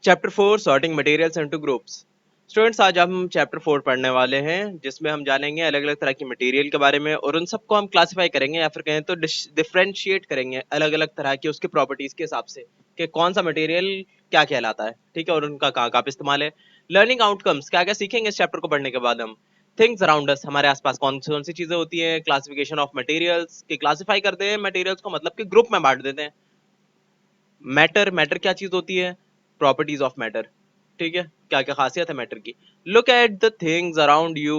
Chapter 4 sorting materials into groups. Students, आज हम chapter 4 पढ़ने वाले हैं जिसमें हम जानेंगे अलग अलग तरह की मटेरियल के बारे में और उन सबको हम क्लासिफाई करेंगे या फिर कहें तो डिफरेंशिएट करेंगे अलग अलग तरह की उसके प्रॉपर्टीज के हिसाब से कि कौन सा मटेरियल क्या कहलाता है, ठीक है, और उनका कहाँ कहाँ पे इस्तेमाल है। लर्निंग आउटकम्स, क्या क्या सीखेंगे इस चैप्टर को पढ़ने के बाद हम। थिंग्स अराउंड अस, हमारे आसपास कौन सी चीजें होती हैं। क्लासिफिकेशन ऑफ मटेरियल्स, के क्लासिफाई करते हैं मटेरियल्स को, मतलब कि ग्रुप में बांट देते हैं। मैटर, मैटर क्या चीज होती है। प्रॉपर्टीज ऑफ मैटर, ठीक है, क्या क्या खासियत है मैटर की। Look at the things around you,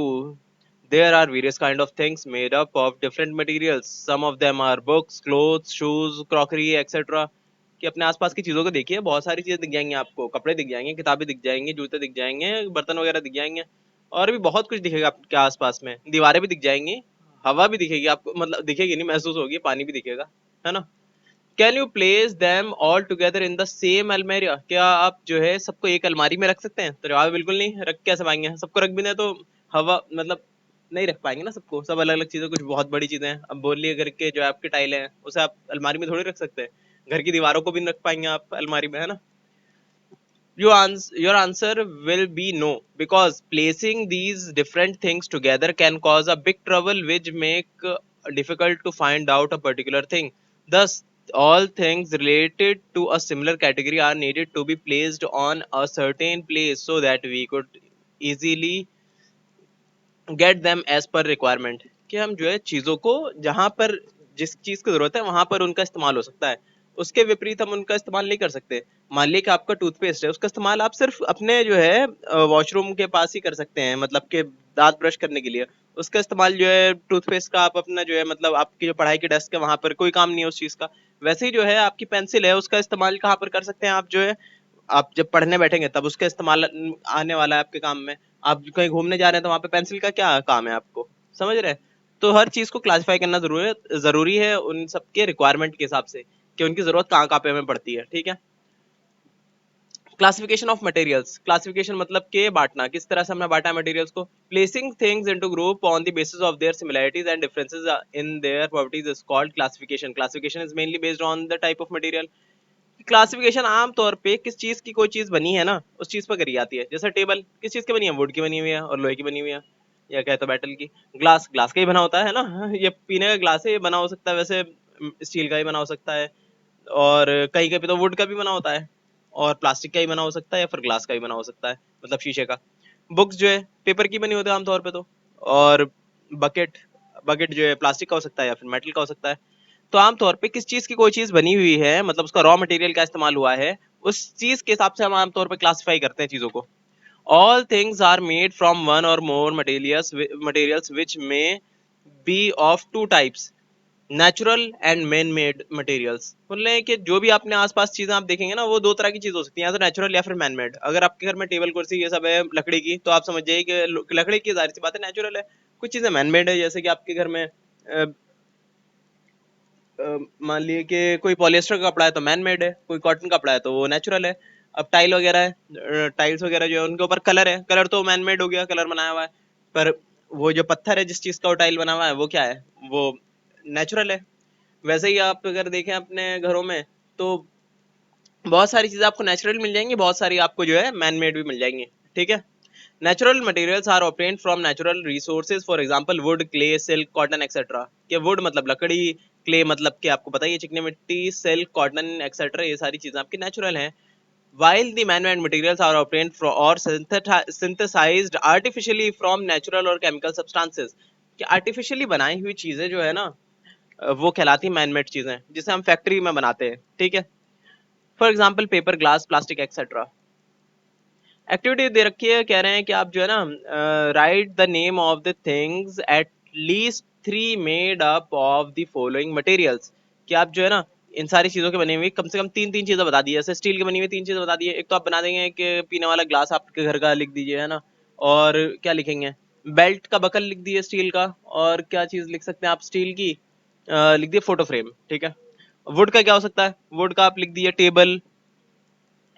there are various kind of things made up of different materials, some of them are books, clothes, shoes, crockery etcetera. कि अपने आसपास की चीजों को देखिए, बहुत सारी चीजें दिख जाएंगी आपको, कपड़े दिख जाएंगे, किताबें दिख जाएंगे, जूते दिख जाएंगे, बर्तन वगैरह दिख जाएंगे, और भी बहुत कुछ दिखेगा आपके आसपास में। दीवारें भी दिख जाएंगी, हवा भी दिखेगी आपको, मतलब दिखेगी नहीं, महसूस होगी, पानी भी दिखेगा, है ना। Can you place them all together in the same almirah, क्या आप जो है सबको एक अलमारी में रख सकते हैं? तो जवाब बिल्कुल नहीं, रख कैसे पाएंगे, सबको रख भी नहीं तो हवा मतलब नहीं रख पाएंगे ना सबको, सब अलग अलग चीजें, कुछ बहुत बड़ी चीजें हैं। अब बोलिए घर के जो आपके टाइल हैं उसे आप अलमारी में थोड़ी रख सकते हैं, घर की दीवारों को भी नहीं रख पाएंगे आप अलमारी में, है ना। Your answer will be no, because placing these different things together can cause a big trouble which make difficult to find out a particular thing. Thus, all things related to a similar category are needed to be placed on a certain place so that we could easily get them as per requirement, कि हम जो है चीजों को जहां पर जिस चीज की जरूरत है वहां पर उनका इस्तेमाल हो सकता है, उसके विपरीत हम उनका इस्तेमाल नहीं कर सकते। मान लीजिए कि आपका टूथपेस्ट है, उसका इस्तेमाल आप सिर्फ अपने जो है वॉशरूम के पास ही कर सकते हैं, मतलब कि दांत ब्रश करने के लिए। उसका इस्तेमाल जो है टूथपेस्ट का आप अपना जो है, मतलब आपकी जो पढ़ाई की डेस्क है वहां पर कोई काम नहीं है उस चीज का। वैसे ही जो है आपकी पेंसिल है, उसका इस्तेमाल कहाँ पर कर सकते हैं आप, जो है आप जब पढ़ने बैठेंगे तब उसका इस्तेमाल आने वाला है आपके काम में। आप कहीं घूमने जा रहे हैं तो वहां पे पेंसिल का क्या काम है आपको, समझ रहे हैं। तो हर चीज को क्लासिफाई करना जरूरी है उन सबके रिक्वायरमेंट के हिसाब से, कि उनकी जरूरत कहाँ कहाँ पे हमें पड़ती है, ठीक है। क्लासिफिकेशन ऑफ मटेरियल्स, क्लासिफिकेशन मतलब के बांटना, किस तरह से हमने बांटा है मटेरियल्स को। Placing things into group on the basis of their similarities and differences in their properties is called classification. Classification is mainly based on the type of material. Classification आमतौर पे किस चीज की कोई चीज बनी है ना उस चीज पर करी जाती है। जैसे टेबल किस चीज की बनी है, वुड की बनी हुई है और लोहे की बनी हुई है, या कहे तो मेटल की। ग्लास, ग्लास का ही बना होता है ना, ये पीने का ग्लास है, ये बना हो सकता है वैसे स्टील का ही बना हो सकता है, और कहीं कहीं पे तो वुड का भी बना होता है, और प्लास्टिक का ही बना हो सकता है, या फिर ग्लास का भी बना हो सकता है, मतलब शीशे का। बुक्स जो है पेपर की बनी होती है आमतौर पे तो, और बकेट, बकेट जो है प्लास्टिक का हो सकता है या फिर मेटल का हो सकता है। तो आमतौर पे किस चीज की कोई चीज बनी हुई है, मतलब उसका रॉ मटेरियल क्या इस्तेमाल हुआ है, उस चीज के हिसाब से हम आमतौर पे क्लासिफाई करते हैं चीजों को। All things are made from one or more materials which may be of two types, natural and man made materials. बोल रहे हैं कि जो भी अपने आसपास चीजें आप देखेंगे ना, वो दो तरह की चीज हो सकती है, या तो नेचुरल या फिर मैन मेड। अगर आपके घर में टेबल कुर्सी ये सब है लकड़ी की, तो आप समझ जाइए कि लकड़ी की जाहिर सी बात है नेचुरल है। कुछ चीजें मैन मेड है, जैसे कि आपके घर में मान लिए कि कोई पॉलिएस्टर का कपड़ा है तो मैन मेड है, कोई कॉटन का कपड़ा है तो वो नेचुरल है। अब टाइल वगैरह है, टाइल्स वगैरह जो है उनके ऊपर कलर है, कलर तो मैन मेड हो गया, कलर बनाया हुआ है। पर वो जो पत्थर है जिस चीज का वो टाइल बना हुआ है वो क्या है, वो नेचुरल है। वैसे ही आप अगर देखें अपने घरों में, तो बहुत सारी चीजें आपको नेचुरल मिल जाएंगी, बहुत सारी आपको जो है मैन मेड भी मिल जाएंगी, ठीक है। Natural materials are obtained from natural resources, for example wood, clay, silk, cotton etcetera. कि वुड मतलब लकड़ी, क्ले मतलब कि आपको पता ही है चिकनी मिट्टी, सिल्क, कॉटन एक्सेट्रा, ये सारी चीजें आपकी नेचुरल हैं। while the man-made materials are obtained from or synthesized artificially from natural or chemical substances, कि artificially बनाई हुई चीजें जो है ना, वो कहलाती मैन मेड चीजें जिसे हम फैक्ट्री में बनाते हैं, ठीक है। For example paper, glass, plastic etcetera. Activity दे रखी है, कह रहे हैं कि आप जो है ना right the name of the things at least three made up of the following materials. कि आप जो है ना इन सारी चीजों के बनी हुई कम से कम तीन तीन चीजें बता दी, जैसे स्टील की बनी हुई तीन चीजें बता दी है। एक तो आप बना देंगे कि पीने वाला ग्लास आपके घर का लिख दीजिए, है ना। और क्या लिखेंगे, बेल्ट का बकल लिख दिए स्टील का। और क्या चीज लिख सकते हैं आप स्टील की, लिख दिए फोटो फ्रेम, ठीक है। वुड का क्या हो सकता है, वुड का आप लिख दिए टेबल।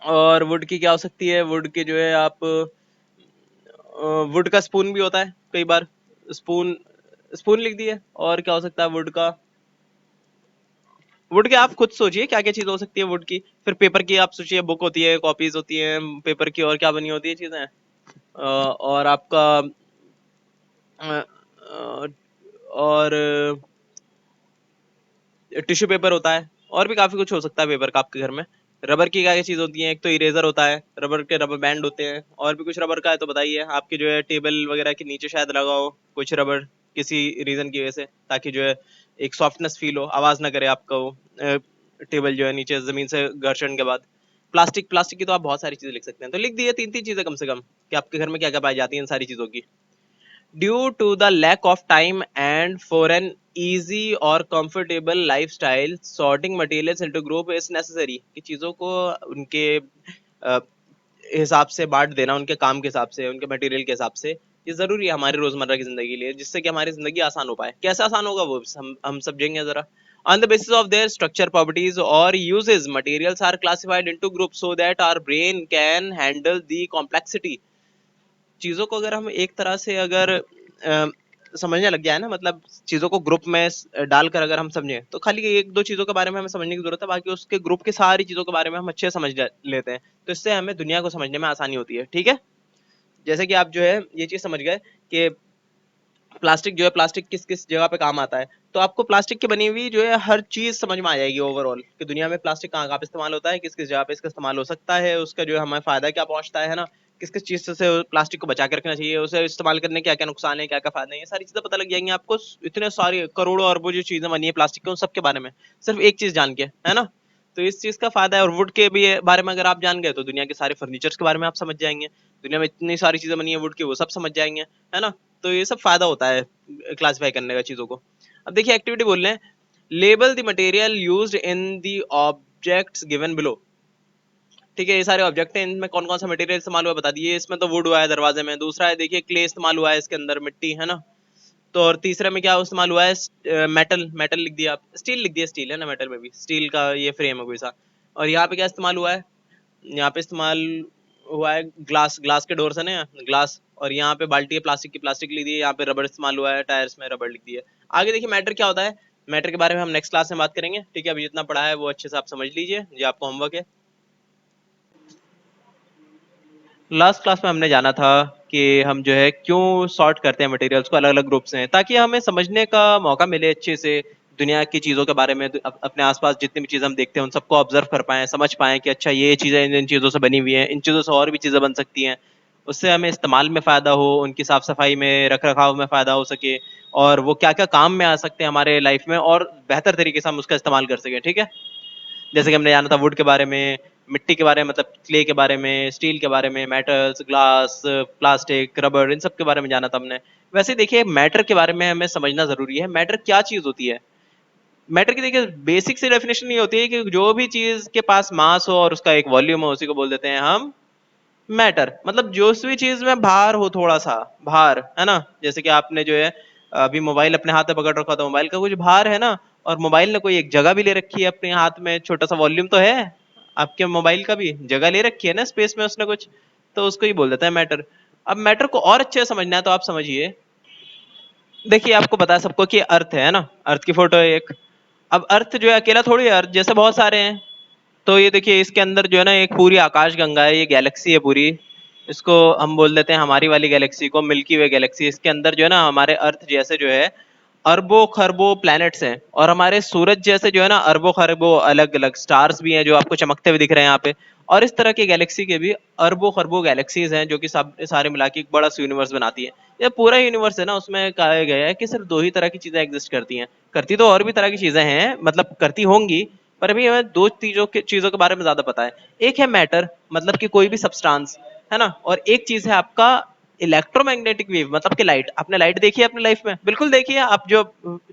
और वुड की क्या हो सकती है, वुड के जो है आप वुड का स्पून भी होता है कई बार, स्पून, स्पून लिख दिए। और क्या हो सकता है वुड का, वुड के आप खुद सोचिए क्या क्या चीज हो सकती है वुड की। फिर पेपर की आप सोचिए, बुक होती है, कॉपीज होती है पेपर की, और क्या बनी होती है चीजें। और आपका अ, और टिश्यू पेपर होता है, और भी काफी कुछ हो सकता है पेपर का आपके घर में। रबर की क्या क्या चीज होती है, एक तो इरेजर होता है, रबर के रबर बैंड होते हैं, और भी कुछ रबर का है तो बताइए। आपके जो है टेबल वगैरह के नीचे शायद लगा हो कुछ रबर, किसी रीजन की वजह से, ताकि जो है एक सॉफ्टनेस फील हो, आवाज ना करे आपका वो टेबल जो है नीचे जमीन से घर्षण के बाद। प्लास्टिक, प्लास्टिक की तो आप बहुत सारी चीजें लिख सकते हैं, तो लिख दिए तीन तीन चीजें कम से कम कि आपके घर में क्या क्या पाई जाती है इन सारी चीजों की। Due to the lack of time and for an easy or comfortable lifestyle, sorting materials into group is necessary। कि चीज़ों को उनके अ, हिसाब से बांट देना, उनके काम के हिसाब से, उनके मटेरियल के हिसाब से, ये जरूरी है हमारी रोजमर्रा की जिंदगी के लिए, जिससे कि हमारी जिंदगी आसान हो पाए। कैसे आसान होगा वो हम समझेंगे जरा। On the basis of their structure, properties or uses, materials are classified into groups so that our brain can handle the complexity। चीजों को अगर हम एक तरह से अगर समझने लग जाए ना, मतलब चीजों को ग्रुप में डालकर अगर हम समझें, तो खाली एक दो चीजों के बारे में हमें समझने की जरूरत है, बाकी उसके ग्रुप की सारी चीजों के बारे में हम अच्छे से समझ लेते हैं। तो इससे हमें दुनिया को समझने में आसानी होती है। ठीक है, जैसे कि आप जो है ये चीज समझ गए कि प्लास्टिक जो है, प्लास्टिक किस किस जगह पे काम आता है, तो आपको प्लास्टिक की बनी हुई जो है हर चीज समझ में आ जाएगी ओवरऑल, कि दुनिया में प्लास्टिक कहाँ कहाँ पे इस्तेमाल होता है, किस किस जगह पे इसका इस्तेमाल हो सकता है, उसका जो है हमें फायदा क्या पहुंचता है ना, किस किस चीज से प्लास्टिक को बचा के रखना चाहिए, उसे इस्तेमाल करने के क्या क्या नुकसान है, क्या क्या फायदा है, ये सारी चीजें पता लग जाएंगी आपको। इतने सारी करोड़ों अरबों जो चीजें बनी है प्लास्टिक के, उन सबके बारे में सिर्फ एक चीज जान के, है ना। तो इस चीज का फायदा है। और वुड के भी बारे में अगर आप जान गए तो दुनिया के सारे फर्नीचर्स के बारे में आप समझ जाएंगे। दुनिया में इतनी सारी चीजें बनी है वुड की, वो सब समझ जाएंगे, है ना। तो ये सब फायदा होता है क्लासिफाई करने का चीजों को। अब देखिए एक्टिविटी बोल रहे हैं, label the material used in the objects given below. ठीक है, ये सारे ऑब्जेक्ट हैं, इनमें कौन कौन सा मटेरियल इस्तेमाल हुआ है बता दिए। इसमें तो वुड हुआ है दरवाजे में, दूसरा है देखिए क्ले इस्तेमाल हुआ है इसके अंदर, मिट्टी, है ना। तो और तीसरे में क्या इस्तेमाल हुआ है, मेटल, मेटल लिख दिया आप, स्टील लिख दिया, स्टील है ना, मेटल में भी स्टील का ये फ्रेम है कोई सा। और यहाँ पे क्या इस्तेमाल हुआ है, यहाँ पे इस्तेमाल हुआ है ग्लास, ग्लास के डोर से ना ग्लास। और यहाँ पे बाल्टी है प्लास्टिक की, प्लास्टिक लिख दी है। यहाँ पे रबड़ इस्तेमाल हुआ है, टायर्स में रबड़ लिख दी है। आगे देखिए मैटर क्या होता है, मैटर के बारे में हम नेक्स्ट क्लास में बात करेंगे। ठीक है, अभी जितना पढ़ा है वो अच्छे से आप समझ लीजिए, ये आपको होमवर्क है। लास्ट क्लास में हमने जाना था कि हम जो है क्यों सॉर्ट करते हैं मटेरियल्स को अलग अलग ग्रुप्स में, ताकि हमें समझने का मौका मिले अच्छे से दुनिया की चीज़ों के बारे में। अपने आसपास जितनी भी चीज़ें हम देखते हैं उन सबको ऑब्जर्व कर पाएं, समझ पाएं कि अच्छा ये चीज़ें इन इन चीज़ों से बनी हुई हैं, इन चीज़ों से और भी चीज़ें बन सकती हैं। उससे हमें इस्तेमाल में फ़ायदा हो, उनकी साफ़ सफाई में, रख रखाव में फ़ायदा हो सके, और वो क्या क्या काम में आ सकते हैं हमारे लाइफ में, और बेहतर तरीके से हम उसका इस्तेमाल कर सकें। ठीक है, जैसे कि हमने जाना था वुड के बारे में, मिट्टी के बारे में, मतलब क्ले के बारे में, स्टील के बारे में, मेटल्स, ग्लास, प्लास्टिक, रबर, इन सब के बारे में जाना था हमने। वैसे देखिए मैटर के बारे में हमें समझना जरूरी है, मैटर क्या चीज होती है। मैटर की देखिए बेसिक सी डेफिनेशन ये होती है कि जो भी चीज के पास मास हो और उसका एक वॉल्यूम हो, उसी को बोल देते हैं हम मैटर। मतलब जो भी चीज में भार हो, थोड़ा सा भार, है ना। जैसे कि आपने जो है अभी मोबाइल अपने हाथ में पकड़ रखा था, मोबाइल का कुछ भार है ना, और मोबाइल ने कोई एक जगह भी ले रखी है अपने हाथ में, छोटा सा वॉल्यूम तो है आपके मोबाइल का भी, जगह ले रखी है ना स्पेस में उसने कुछ, तो उसको ही बोल देता है मैटर। अब मैटर को और अच्छे से समझना है तो आप समझिए, देखिए आपको पता है सबको कि अर्थ है ना, अर्थ की फोटो है एक। अब अर्थ जो है अकेला थोड़ी है, अर्थ जैसे बहुत सारे हैं। तो ये देखिए इसके अंदर जो है ना एक पूरी आकाश गंगा है, ये गैलेक्सी है पूरी। इसको हम बोल देते हैं, हमारी वाली गैलेक्सी को मिल्की वे गैलेक्सी। इसके अंदर जो है ना हमारे अर्थ जैसे जो है अरबों खरबों प्लैनेट्स हैं, और हमारे सूरज जैसे जो है ना अरबों खरबों अलग अलग स्टार्स भी हैं जो आपको चमकते हुए दिख रहे हैं यहाँ पे। और इस तरह के गैलेक्सी के भी अरबों खरबों गैलेक्सीज हैं, जो कि सब सारे मिला के एक बड़ा सा यूनिवर्स बनाती है। ये पूरा यूनिवर्स है ना, उसमें कहा गया है कि सिर्फ दो ही तरह की चीजें एग्जिस्ट करती हैं। करती तो और भी तरह की चीजें हैं, मतलब करती होंगी, पर अभी हमें दो चीजों के बारे में ज्यादा पता है। एक है मैटर, मतलब कि कोई भी सब्सटेंस, है ना। और एक चीज है आपका इलेक्ट्रोमैग्नेटिक वेव, मतलब कि लाइट। आपने लाइट देखी है अपनी लाइफ में? बिल्कुल देखी है, आप जो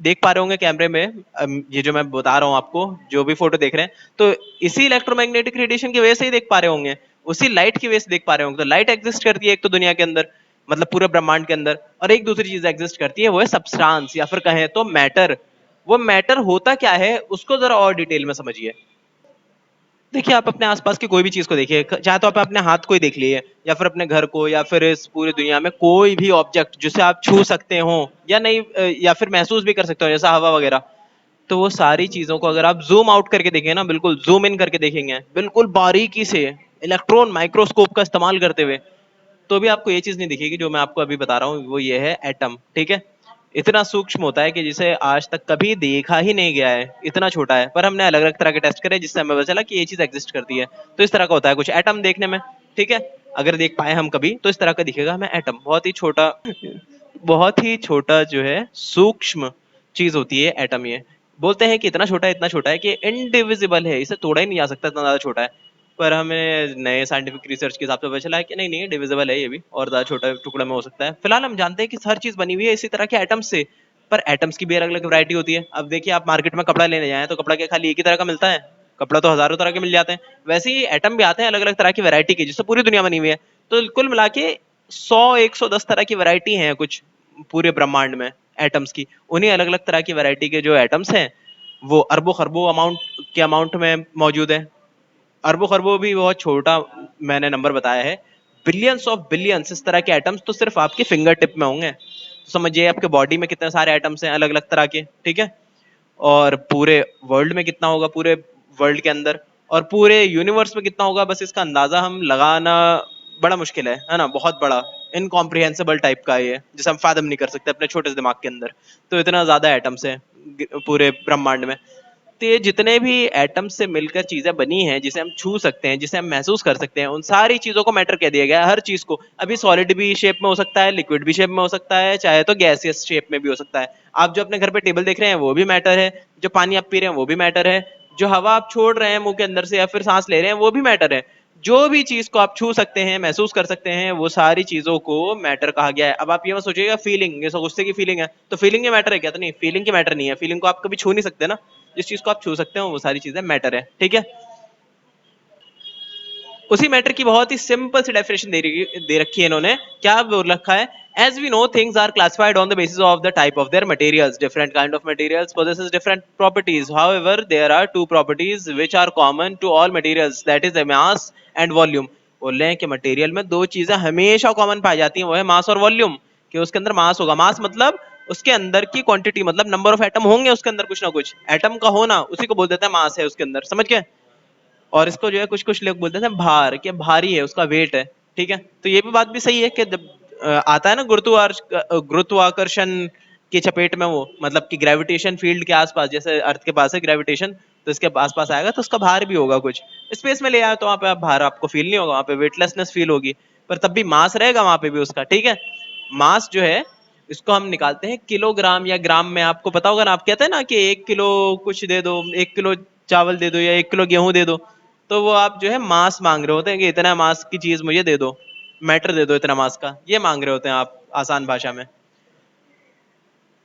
देख पा रहे होंगे कैमरे में, ये जो मैं बता रहा हूँ आपको, जो भी फोटो देख रहे हैं, तो इसी इलेक्ट्रोमैग्नेटिक रेडिएशन की वजह से ही देख पा रहे होंगे, उसी लाइट की वजह से देख पा रहे होंगे। तो लाइट एग्जिस्ट करती है एक तो दुनिया के अंदर, मतलब पूरे ब्रह्मांड के अंदर, और एक दूसरी चीज एग्जिस्ट करती है, वो है सब्सटेंस, या फिर कहें तो मैटर। वो मैटर होता क्या है उसको जरा और डिटेल में समझिए। देखिए आप अपने आसपास की कोई भी चीज को देखिए, चाहे तो आप अपने हाथ को ही देख लिए, या फिर अपने घर को, या फिर इस पूरी दुनिया में कोई भी ऑब्जेक्ट जिसे आप छू सकते हो या नहीं, या फिर महसूस भी कर सकते हो, जैसा हवा वगैरह। तो वो सारी चीजों को अगर आप जूम आउट करके देखेंगे ना, बिल्कुल जूम इन करके देखेंगे, बिल्कुल बारीकी से इलेक्ट्रॉन माइक्रोस्कोप का इस्तेमाल करते हुए, तो भी आपको ये चीज नहीं दिखेगी जो मैं आपको अभी बता रहा हूँ। वो ये है एटम, ठीक है। इतना सूक्ष्म होता है कि जिसे आज तक कभी देखा ही नहीं गया है, इतना छोटा है। पर हमने अलग अलग तरह के टेस्ट करे जिससे हमें पता चला कि ये चीज एग्जिस्ट करती है। तो इस तरह का होता है कुछ एटम देखने में, ठीक है। अगर देख पाए हम कभी तो इस तरह का दिखेगा हमें एटम, बहुत ही छोटा, बहुत ही छोटा जो है सूक्ष्म चीज होती है एटम। ये बोलते हैं कि इतना छोटा है कि इनडिविजिबल है, इसे तोड़ा ही नहीं जा सकता, इतना ज्यादा छोटा है। पर हमें नए साइंटिफिक रिसर्च के हिसाब से पता चला है कि नहीं नहीं, डिविजिबल है ये भी, और ज्यादा छोटा टुकड़ा में हो सकता है। फिलहाल हम जानते हैं कि हर चीज बनी हुई है इसी तरह के एटम्स से। पर एटम्स की भी अलग अलग वैरायटी होती है। अब देखिए, आप मार्केट में कपड़ा लेने जाए तो कपड़ा क्या खाली एक ही तरह का मिलता है? कपड़ा तो हजारों तरह के मिल जाते हैं। वैसे ही एटम भी आते हैं अलग अलग तरह की वैरायटी के, जिससे पूरी दुनिया बनी हुई है। तो कुल मिला के 100-110 तरह की वैरायटी है कुछ पूरे ब्रह्मांड में एटम्स की। उन्हीं अलग अलग तरह की वैरायटी के जो एटम्स हैं वो अरबों खरबों अमाउंट में मौजूद है। अरबों खरबों भी बहुत छोटा मैंने नंबर बताया है। बिलियंस ऑफ बिलियंस इस तरह के एटम्स तो सिर्फ आपके फिंगर टिप में होंगे। तो समझिए आपके बॉडी में कितने सारे एटम्स हैं अलग अलग तरह के, ठीक है। और पूरे वर्ल्ड में कितना होगा, पूरे वर्ल्ड के अंदर, और पूरे यूनिवर्स में कितना होगा, बस इसका अंदाजा हम लगाना बड़ा मुश्किल है ना। बहुत बड़ा इनकॉम्प्रिहेंसिबल टाइप का ये, जिसे हम फादम नहीं कर सकते अपने छोटे से दिमाग के अंदर। तो इतना ज्यादा एटम्स है पूरे ब्रह्मांड में। तो ये जितने भी एटम से मिलकर चीजें बनी हैं, जिसे हम छू सकते हैं, जिसे हम महसूस कर सकते हैं, उन सारी चीजों को मैटर कह दिया गया है। हर चीज को। अभी सॉलिड भी शेप में हो सकता है, लिक्विड भी शेप में हो सकता है, चाहे तो गैसियस शेप में भी हो सकता है। आप जो अपने घर पे टेबल देख रहे हैं वो भी मैटर है, जो पानी आप पी रहे हैं वो भी मैटर है, जो हवा आप छोड़ रहे हैं मुंह के अंदर से या फिर सांस ले रहे हैं वो भी मैटर है। जो भी चीज को आप छू सकते हैं, महसूस कर सकते हैं, वो सारी चीजों को मैटर कहा गया है। अब आप ये मत सोचिएगा फीलिंग, ये गुस्से की फीलिंग है तो फीलिंग ये मैटर है क्या? तो नहीं, फीलिंग की मैटर नहीं है। फीलिंग को आप कभी छू नहीं सकते ना। जिस चीज को आप छू सकते हो वो सारी चीजें मैटर है, ठीक है। उसी मैटर की बहुत ही सिंपल सी डेफिनेशन दे रखी है इन्होंने। क्या बोल रखा है? As we know, things are classified on the basis of the type of their materials. Different kind of materials possesses different properties. However, there are two properties which are common to all materials, that is the mass and volume. बोल रहे हैं कि material में दो चीजें हमेशा common पाई जाती हैं, वो है मास और वॉल्यूम। कि उसके अंदर मास होगा। मास मतलब उसके अंदर की क्वांटिटी, मतलब नंबर ऑफ एटम होंगे उसके अंदर, कुछ ना कुछ एटम का होना उसी को बोल देते हैं मास है उसके अंदर, समझ गए। और इसको जो है कुछ कुछ लोग बोलते हैं भार, कि भारी है, उसका वेट है, ठीक है। तो ये भी बात भी सही है कि जब आता है ना गुरुत्वाकर्षण की चपेट में, वो मतलब कि ग्रेविटेशन फील्ड के आसपास, जैसे अर्थ के पास है ग्रेविटेशन, तो इसके आसपास आएगा तो उसका भार भी होगा कुछ। स्पेस में ले आया तो वहां पे आप भार आपको फील नहीं होगा, वहां पे वेटलेसनेस फील होगी। पर तब भी मास रहेगा वहां पे भी उसका, ठीक है। मास जो है इसको हम निकालते हैं किलोग्राम या ग्राम में। आपको पता होगा ना, आप कहते हैं ना कि 1 किलो कुछ दे दो, 1 किलो चावल दे दो या 1 किलो गेहूं दे दो, तो वो आप जो है मास मांग रहे होते हैं कि इतना मास की चीज मुझे दे दो, मैटर दे दो इतना मास का, ये मांग रहे होते हैं आप आसान भाषा में।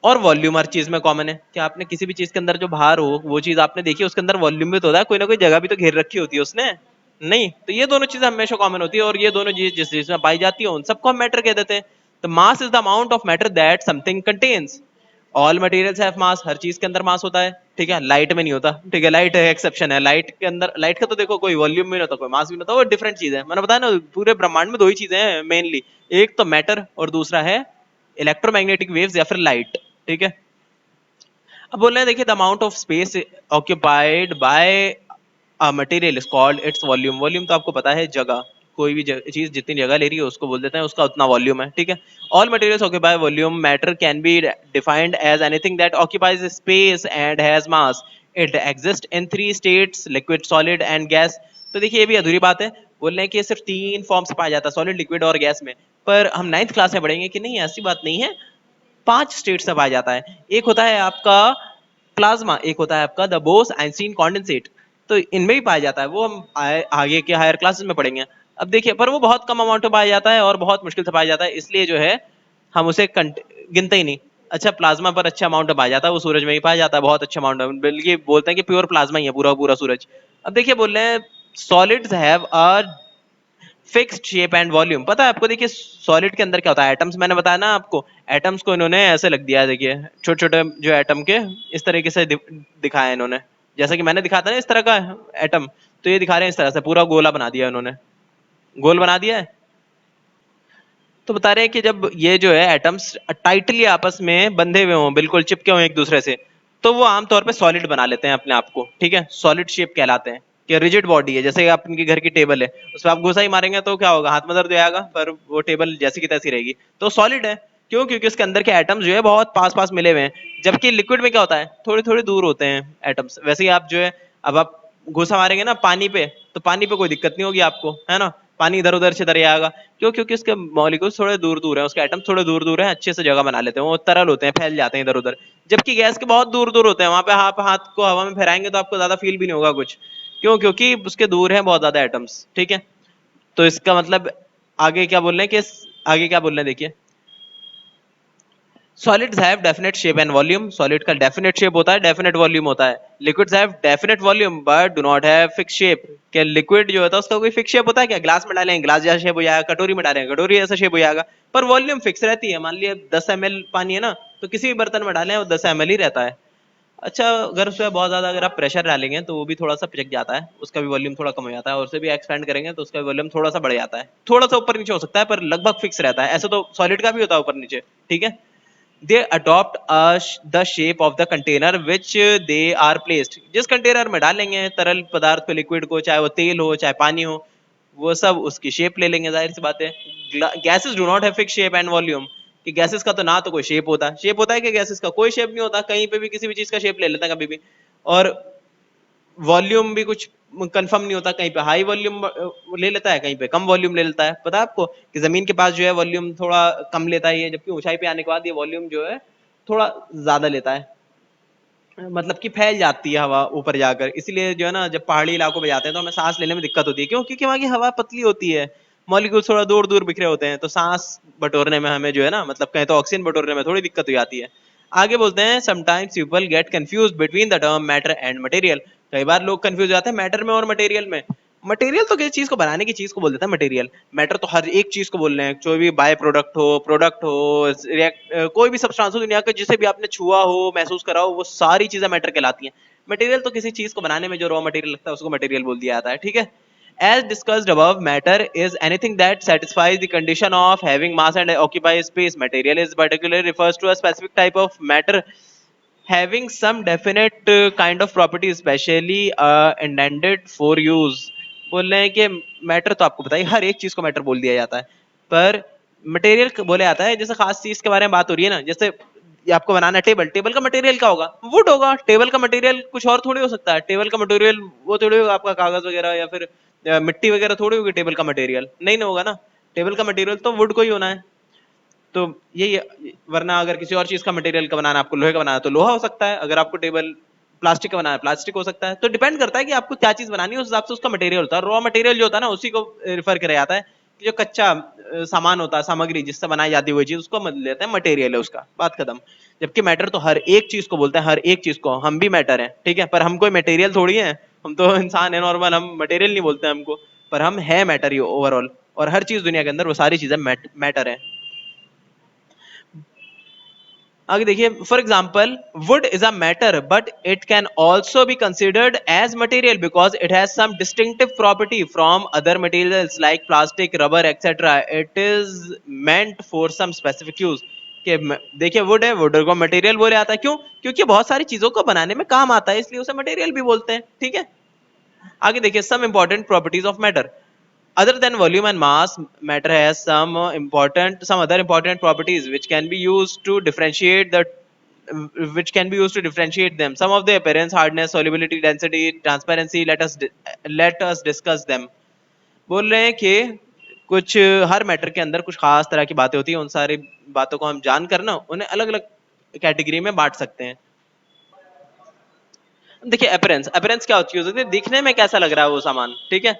और वॉल्यूम हर चीज में कॉमन है कि आपने किसी भी चीज के अंदर जो भार हो वो चीज आपने देखी, उसके अंदर वॉल्यूम भी तो होता है, कोई ना कोई जगह भी तो घेर रखी होती है उसने, नहीं। तो ये दोनों चीजें हमेशा कॉमन होती है, और ये दोनों चीज जिस चीज में पाई जाती है उन सबको हम मैटर कह देते हैं। तो mass is the amount of matter that something contains. All materials have mass, हर चीज के अंदर मास होता है, ठीक है। लाइट में नहीं होता, ठीक है, लाइट एक्सेप्शन है। लाइट के अंदर, लाइट का तो देखो कोई वॉल्यूम भी नहीं होता, कोई मास भी नहीं होता, वो डिफरेंट चीज है। मैंने बताया ना, पूरे ब्रह्मांड में दो ही चीजें हैं मेनली, एक तो मैटर और दूसरा है इलेक्ट्रोमैग्नेटिक वेव्स या फिर लाइट, ठीक है। अब बोल रहे हैं देखिए, the amount of space occupied bye a material is called its volume. Volume तो आपको पता है जगह, कोई भी चीज जितनी जगह ले रही है उसको बोल देते हैं उसका उतना वॉल्यूम है, ठीक है। All materials occupy volume. Matter can be defined as anything that occupies space and has mass. It exist in 3 states, liquid, solid and gas. तो देखिए ये भी अधूरी बात है। बोल रहे हैं कि ये सिर्फ 3 फॉर्म से पाया जाता है, सॉलिड, लिक्विड और गैस में। पर हम 9th क्लास में पढ़ेंगे कि नहीं, ऐसी बात नहीं है, 5 स्टेट से पाया जाता है। एक होता है आपका प्लाज्मा, एक होता है आपका द बोस आइंस्टीन कॉन्डेंसेट। तो इनमें भी पाया जाता है, वो हम आगे के हायर क्लासेस में पढ़ेंगे। अब देखिए, पर वो बहुत कम अमाउंट में पाया जाता है और बहुत मुश्किल से पाया जाता है, इसलिए जो है हम उसे गिनते ही नहीं। अच्छा, प्लाज्मा पर अच्छा अमाउंट में पाया जाता है, वो सूरज में ही पाया जाता है बहुत अच्छा अमाउंट में, बल्कि बोलते हैं कि प्योर प्लाज्मा ही है पूरा पूरा सूरज। अब देखिए, बोल रहे हैं solids have a fixed shape and volume. पता है आपको? देखिए सॉलिड के अंदर क्या होता है, एटम्स, मैंने बताया ना आपको, एटम्स को इन्होंने ऐसे लग दिया है, देखिए छोटे छोटे जो एटम के इस तरीके से दिखाया है इन्होंने, जैसा कि मैंने दिखाया था ना इस तरह का एटम, तो ये दिखा रहे हैं इस तरह से पूरा गोला बना दिया इन्होंने, गोल बना दिया है। तो बता रहे हैं कि जब ये जो है एटम्स टाइटली आपस में बंधे हुए हों, बिल्कुल चिपके हुए एक दूसरे से, तो वो आमतौर पे सॉलिड बना लेते हैं अपने आप को, ठीक है, सॉलिड शेप कहलाते हैं कि रिजिड बॉडी है, जैसे आपके घर की टेबल है, उस पर आप घुसा ही मारेंगे तो क्या होगा, हाथ में दर्द आएगा, पर वो टेबल जैसी की तैसी रहेगी, तो सॉलिड है। क्यों? क्योंकि उसके अंदर के एटम्स जो है बहुत पास पास मिले हुए हैं, जबकि लिक्विड में क्या होता है, थोड़े थोड़े दूर होते हैं एटम्स। वैसे ही आप जो है, अब आप घुसा मारेंगे ना पानी पे, तो पानी पे कोई दिक्कत नहीं होगी आपको, है ना, पानी इधर उधर से दरिया आएगा। क्यों? क्योंकि उसके मॉलिक्यूल्स थोड़े दूर दूर हैं, उसके एटम्स थोड़े दूर दूर हैं, अच्छे से जगह बना लेते हैं, वो तरल होते हैं, फैल जाते हैं इधर उधर। जबकि गैस के बहुत दूर दूर होते हैं, वहां पे आप हाथ को हवा में फहराएंगे तो आपको ज्यादा फील भी नहीं होगा कुछ। क्यों? क्योंकि उसके दूर है बहुत ज्यादा एटम्स, ठीक है। तो इसका मतलब आगे क्या बोल रहे हैं कि आगे क्या बोल रहे हैं देखिए, solids have definite shape and volume, solid का डेफिनेट शेप होता है, डेफिनेट वॉल्यूम होता है। Liquids have definite volume but do not have fix shape. क्या लिक्विड जो होता है उसका कोई फिक्स शेप होता है क्या? ग्लास में डालें ग्लास जैसा शेप हो जाएगा, कटोरी में डालें कटोरी जैसा शेप हो जाएगा, पर वॉल्यूम फिक्स रहती है। मान लिया 10 ml पानी है ना, तो किसी भी बर्तन में डालें वो 10 ml ही रहता है। अच्छा, अगर उसमें बहुत ज्यादा अगर आप प्रेशर डालेंगे तो वो भी थोड़ा सा पिचक जाता है, उसका भी वॉल्यूम थोड़ा कम हो जाता है, और उसे भी एक्सपेंड करेंगे तो उसका वॉल्यूम थोड़ा सा बढ़ जाता है, थोड़ा सा ऊपर नीचे हो सकता है, पर लगभग फिक्स रहता है। ऐसे तो सॉलिड का भी होता है ऊपर नीचे, ठीक है। they adopt the shape of the container which they are placed। जिस कंटेनर में डालेंगे तरल पदार्थ को, लिक्विड को, चाहे वो तेल हो चाहे पानी हो, वो सब उसकी शेप ले लेंगे, जाहिर सी बात है। Gases do not have fix shape and volume, कि गैसेस का तो ना तो कोई शेप होता, शेप होता है कि गैसेस का कोई शेप नहीं होता, कहीं पे भी किसी भी चीज का शेप ले लेता है कभी भी। और वॉल्यूम भी कुछ कंफर्म नहीं होता, कहीं पे हाई वॉल्यूम ले लेता है, कहीं पे कम वॉल्यूम ले लेता है। पता है आपको कि जमीन के पास जो है वॉल्यूम थोड़ा कम लेता है ये, जबकि ऊंचाई पे आने के बाद ये वॉल्यूम जो है थोड़ा ज्यादा लेता है, मतलब कि फैल जाती है हवा ऊपर जाकर। इसलिए जो है ना, जब पहाड़ी इलाकों में जाते हैं तो हमें सांस लेने में दिक्कत होती है। क्यों? क्योंकि वहां की हवा पतली होती है, मॉलिक्यूल थोड़ा दूर दूर बिखरे होते हैं, तो सांस बटोरने में हमें जो है ना, मतलब कहें तो ऑक्सीजन बटोरने में थोड़ी दिक्कत हो जाती है। आगे बोलते हैं sometimes people get confuse between the term matter and material. कई बार लोग कंफ्यूज हो जाते हैं मैटर में और मटेरियल में। मटेरियल तो किसी चीज को बनाने की चीज को बोल देता है मटेरियल, मैटर तो हर एक चीज को बोल रहे हैं, कोई भी बाय प्रोडक्ट हो, रिएक्ट, कोई भी सब्सटेंस हो दुनिया का जिसे भी आपने छुआ हो, महसूस करा हो, वो सारी चीजें मैटर कहलाती हैं। मटेरियल तो किसी चीज को बनाने में जो रॉ मटेरियल लगता है उसको मटेरियल बोल दिया जाता है, ठीक है। As discussed above, matter is anything that satisfies the condition of having mass and occupies space. Material is particularly refers to a specific type of matter having some definite kind of property specially intended for use। बोल रहे हैं कि matter तो आपको बताइए हर एक चीज को मैटर बोल दिया जाता है, पर मटेरियल बोले जाता है जैसे खास चीज के बारे में बात हो रही है ना, जैसे ये आपको बनाना है टेबल, टेबल का मटेरियल क्या होगा? वुड होगा। टेबल का मटेरियल कुछ और थोड़ी हो सकता है, टेबल का मटेरियल वो थोड़ी होगा आपका कागज वगैरह या फिर मिट्टी वगैरह थोड़ी होगी टेबल का मटेरियल, नहीं ना होगा ना। टेबल का मटेरियल तो वुड को ही होना है। तो यही, वरना अगर किसी और चीज का मटेरियल का बनाना है, आपको लोहे का बनाना है तो लोहा हो सकता है, अगर आपको टेबल प्लास्टिक का बनाना है प्लास्टिक हो सकता है। तो डिपेंड करता है कि आपको क्या चीज बनानी है, उस हिसाब से उसका मटेरियल होता है। रॉ मटेरियल जो होता है ना उसी को रिफर किया जाता है, कि जो कच्चा सामान होता है, सामग्री जिससे बनाई जाती है वही चीज, उसको लेते हैं मटेरियल है उसका, बात खत्म। जबकि मैटर तो हर एक चीज को बोलते हैं, हर एक चीज को। हम भी मैटर है, ठीक है, पर हम कोई मटेरियल थोड़ी है, हम तो इंसान है नॉर्मल, हम मटेरियल नहीं बोलते हैं हमको, पर हम है मैटर ही ओवरऑल। और हर चीज दुनिया के अंदर वो सारी चीजें मैटर है। आगे देखिए, for example wood is a matter but it can also be considered as material because it has some distinctive property from other materials like plastic, rubber etcetera. It is meant for some specific use. कि देखिए would है, would को material बोले आता है। क्यों? क्योंकि बहुत सारी चीजों को बनाने में काम आता है, इसलिए उसे मटेरियल भी बोलते हैं, ठीक है। आगे देखिए, some important properties of matter. Other than volume and mass, matter has some other important properties which can be used to differentiate them. Some of the appearance, hardness, solubility, density, transparency. Let us discuss them। बोल रहे हैं कि कुछ हर matter के अंदर कुछ खास तरह की बातें होती हैं, उन सारी बातों को हम जानकर ना उन्हें अलग अलग कैटेगरी में बांट सकते हैं। देखिए अपीयरेंस, अपीयरेंस क्या होती है? दिखने में कैसा लग रहा है वो सामान, ठीक है।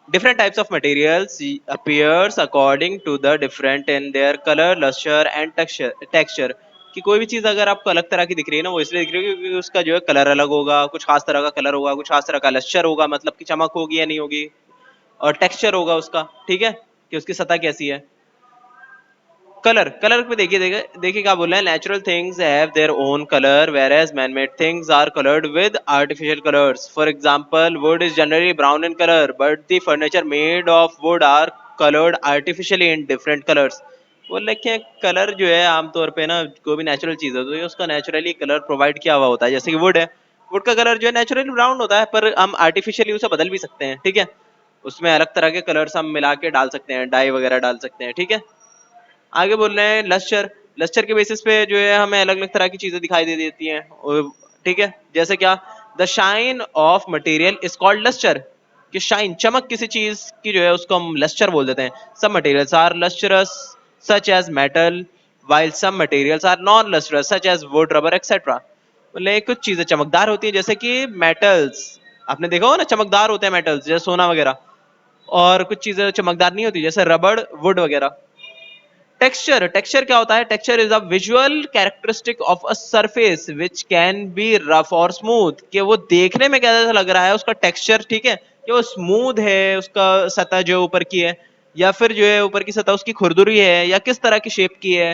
different types of materials appears according to the different in their color, luster and texture। कि कोई भी चीज अगर आपको अलग तरह की दिख रही है ना, वो इसलिए दिख रही है क्योंकि उसका जो है कलर अलग होगा, कुछ खास तरह का कलर होगा, कुछ खास तरह का लस्टर होगा, मतलब कि चमक होगी या नहीं होगी, और टेक्सचर होगा उसका, ठीक है, कि उसकी सतह कैसी है। कलर, कलर पे देखिए देखिए देखिए क्या बोल रहे हैं, natural things have their own colour whereas man made things are coloured with artificial colours. For example wood is generally brown in colour but the furniture made of wood are colored artificially in different colors। वो लेकिन colour जो है आमतौर पे ना कोई भी natural चीज होती है उसका नेचुरली कलर प्रोवाइड किया हुआ होता है, जैसे कि वुड है, वुड का कलर जो है नेचुरली ब्राउन होता है, पर हम आर्टिफिशियली उसे बदल भी सकते हैं, ठीक है, उसमें अलग तरह के कलर्स हम मिला के डाल सकते हैं, डाई वगैरह डाल सकते हैं, ठीक है। आगे बोल रहे हैं लस्टर, लस्टर के बेसिस पे जो है हमें अलग अलग तरह की चीजें दिखाई दे देती हैं, ठीक है, जैसे क्या, the shine of material is called lustre, कि शाइन चमक किसी चीज की जो है उसको हम लस्टर बोल देते हैं। सब materials are lustrous such as metal while some materials are non-lustrous such as wood, rubber, etc. मतलब कुछ चीजें चमकदार होती हैं जैसे कि मेटल्स, आपने देखा होगा ना चमकदार होते हैं मेटल्स जैसे सोना वगैरह, और कुछ चीजें चमकदार नहीं होती जैसे रबड़, वुड वगैरह। टेक्सचर, टेक्सचर क्या होता है? Texture is a visual characteristic of a surface which can B rough और स्मूथ, कि वो देखने में कैसा लग रहा है उसका टेक्सचर, ठीक है, कि वो स्मूथ है उसका सतह जो ऊपर की है, या फिर जो है ऊपर की सतह उसकी खुरदुरी है, या किस तरह की शेप की है,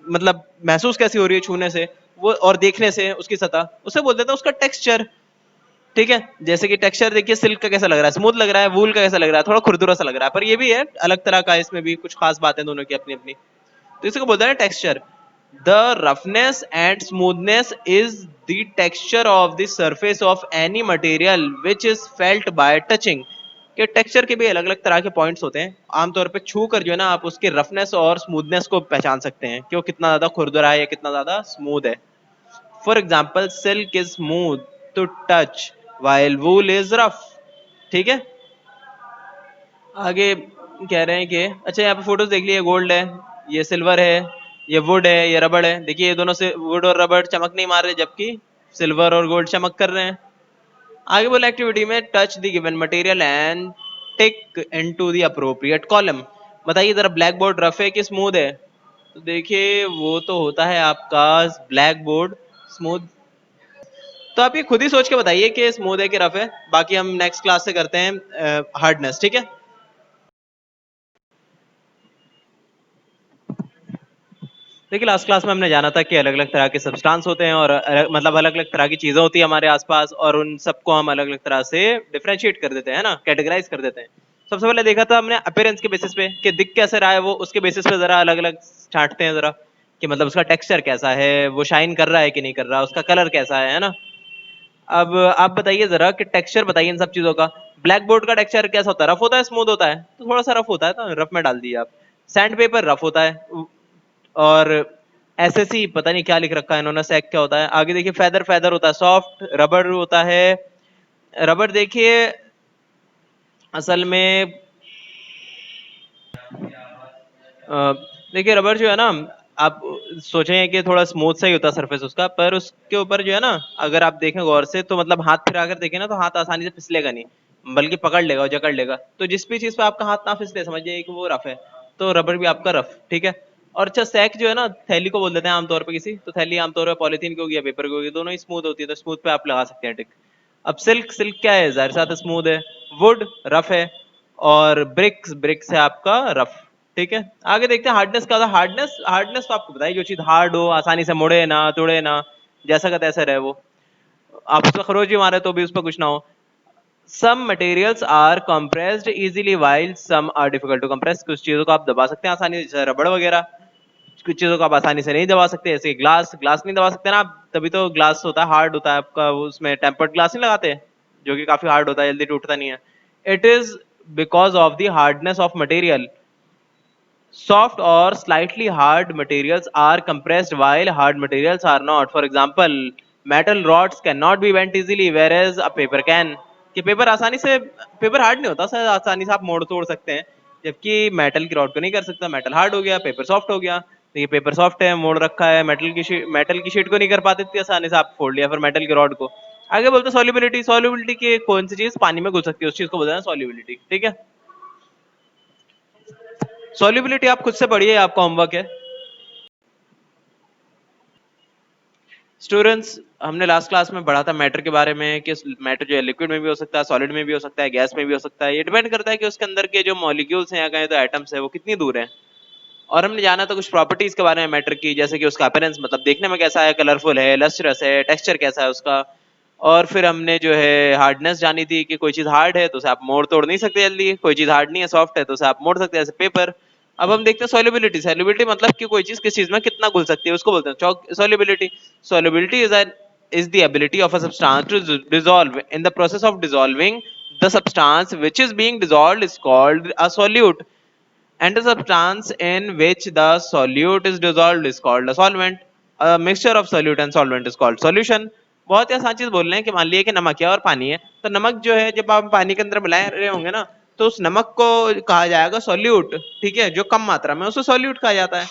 मतलब महसूस कैसी हो रही है छूने से वो और देखने से उसकी सतह, उसे बोल देते हैं उसका टेक्सचर, ठीक है। जैसे कि टेक्सचर देखिए सिल्क का कैसा लग रहा है, स्मूथ लग रहा है, वूल का कैसा लग रहा है, थोड़ा खुरदुरा सा लग रहा है, पर ये भी है अलग तरह का, इसमें भी कुछ खास बातें दोनों की अपनी अपनी। तो इसी को बोलते हैं texture. The roughness and smoothness is the texture of the surface of any material which is felt by touching, के टेक्सचर के भी अलग अलग तरह के पॉइंट्स होते हैं, आमतौर पे छू कर जो है ना आप उसके रफनेस और स्मूथनेस को पहचान सकते हैं कि वो कितना ज्यादा खुरदुरा है या कितना ज्यादा स्मूथ है। For example silk is smooth to touch while wool is rough, ठीक है। आगे कह रहे हैं कि अच्छा यहाँ पे फोटोज देख लिए, गोल्ड है, ये सिल्वर है, ये वुड है, ये रबड़ है, देखिए ये दोनों से वुड और रबड़ चमक नहीं मार रहे जबकि सिल्वर और गोल्ड चमक कर रहे हैं। आगे बोला एक्टिविटी में touch the given material and tick into the appropriate column, बताइए जरा ब्लैक बोर्ड रफ है कि स्मूथ है? तो देखिए वो तो होता है आपका ब्लैक बोर्ड स्मूथ, तो आप ये खुद ही सोच के बताइए कि स्मूथ है कि रफ है, बाकी हम नेक्स्ट क्लास से करते हैं हार्डनेस, ठीक है। देखिए लास्ट क्लास में हमने जाना था कि अलग अलग तरह के सब्सटेंस होते हैं और मतलब अलग अलग तरह की चीजें होती है हमारे आसपास, और उन सबको हम अलग अलग तरह से डिफरेंशिएट कर देते हैं ना, कैटेगराइज कर देते हैं। सबसे पहले देखा था हमने अपीयरेंस के बेसिस पे कि दिख कैसे रहा है वो, उसके बेसिस पे जरा अलग अलग छांटते हैं जरा, कि मतलब उसका टेक्सचर कैसा है, वो शाइन कर रहा है कि नहीं कर रहा, उसका कलर कैसा है ना। अब आप बताइए जरा कि टेक्सचर बताइए इन सब चीजों का। ब्लैक बोर्ड का टेक्सचर कैसा होता है? रफ होता है स्मूथ होता है? तो थोड़ा सा रफ होता है, तो रफ में डाल दिए आप। सैंड पेपर रफ होता है, और एसएससी पता नहीं क्या लिख रखा है इन्होंने, सैक क्या होता है? आगे देखिए फेदर, फेदर होता है सॉफ्ट, रबर होता है, रबर देखिए असल में देखिए रबर जो है ना, आप सोचें कि थोड़ा स्मूथ सा ही होता है सरफेस उसका, पर उसके ऊपर जो है ना अगर आप देखें गौर से तो मतलब हाथ फिरा कर देखें ना तो हाथ आसानी से फिसलेगा नहीं, बल्कि पकड़ लेगा और जकड़ लेगा, तो जिस भी चीज पे आपका हाथ ना फिसले समझ जाइए कि वो रफ है, तो रबर भी आपका रफ, ठीक है। और अच्छा सैक जो है ना, थैली को बोल देते हैं आमतौर पर किसी, तो थैली आमतौर पर पॉलिथीन की होगी या पेपर की होगी, दोनों ही स्मूथ होती है, तो स्मूथ पे आप लगा सकते हैं टिक। अब सिल्क, सिल्क क्या है? जाहिर साथ स्मूथ है। वुड रफ है, और ब्रिक्स, ब्रिक्स है आपका रफ, ठीक है। आगे देखते हैं हार्डनेस का। हार्डनेस, हार्डनेस तो आपको बताइए जो चीज हार्ड हो, आसानी से मुड़े ना तोड़े ना, जैसा का तैसा रहे वो, आप उस पर खरोच भी मारे तो भी उस पर कुछ ना हो। Some materials are compressed easily while some are difficult to compress, कुछ चीजों को आप दबा सकते हैं आसानी से जैसे रबड़ वगैरह, कुछ चीजों को आप आसानी से नहीं दबा सकते, जैसे ग्लास, ग्लास नहीं दबा सकते ना आप, तभी तो ग्लास होता है हार्ड होता है आपका, उसमें टेम्पर्ड ग्लास नहीं लगाते जो कि काफी हार्ड होता है, जल्दी टूटता नहीं है। It is because of the hardness of material, soft or slightly hard materials are compressed while hard materials are not. For example, metal rods cannot be bent easily whereas a paper can, कि paper आसानी से, paper hard नहीं होता sir, आसानी से आप मोड़ तोड़ सकते हैं, जबकि मेटल की रॉड को नहीं कर सकता, मेटल हार्ड हो गया, पेपर सॉफ्ट हो गया, तो ये पेपर सॉफ्ट है मोड़ रखा है, मेटल की शीट को नहीं कर पाते इतनी आसानी से, आप फोड़ लिया फिर मेटल की रॉड को। आगे बोलते हैं सॉल्युबिलिटी, सॉल्युबिलिटी की कौन सी चीज पानी में घुल सकती है उस चीज को बोलते हैं सॉल्युबिलिटी, ठीक है। सॉल्युबिलिटी आप खुद से पढ़िए, आपका होमवर्क है। स्टूडेंट्स हमने लास्ट क्लास में पढ़ा था मैटर के बारे में कि मैटर जो है लिक्विड में भी हो सकता है, सॉलिड में भी हो सकता है, गैस में भी हो सकता है, ये डिपेंड करता है कि उसके अंदर के जो मॉलिक्यूल्स हैं या कहें तो एटम्स है वो कितनी दूर है। और हमने जाना था कुछ प्रॉपर्टीज के बारे में मैटर की, जैसे कि उसका अपीयरेंस मतलब देखने में कैसा है, कलरफुल है, लस्ट्रस है, टेक्सचर कैसा है उसका। और फिर हमने जो है हार्डनेस जानी थी कि कोई चीज हार्ड है तो उसे आप मोड़ तोड़ नहीं सकते जल्दी, कोई चीज हार्ड नहीं है सॉफ्ट है तो उसे आप मोड़ सकते हैं, जैसे पेपर। अब हम देखते हैं solubility. Solubility मतलब कि कोई चीज किस चीज में कितना घुल सकती है उसको बोलते हैं solubility. Solubility is the ability of a substance to dissolve. In the process of dissolving, the substance which is being dissolved is called a solute, and the substance in which the solute is dissolved is called a solvent. A mixture of solute and solvent is called solution. बहुत ही आसान चीज बोल रहे हैं कि मान लिया कि नमक है और पानी है, तो नमक जो है जब आप पानी के अंदर मिला रहे होंगे ना, तो उस नमक को कहा जाएगा सॉल्यूट, ठीक है, जो कम मात्रा में उसको सॉल्यूट कहा जाता है।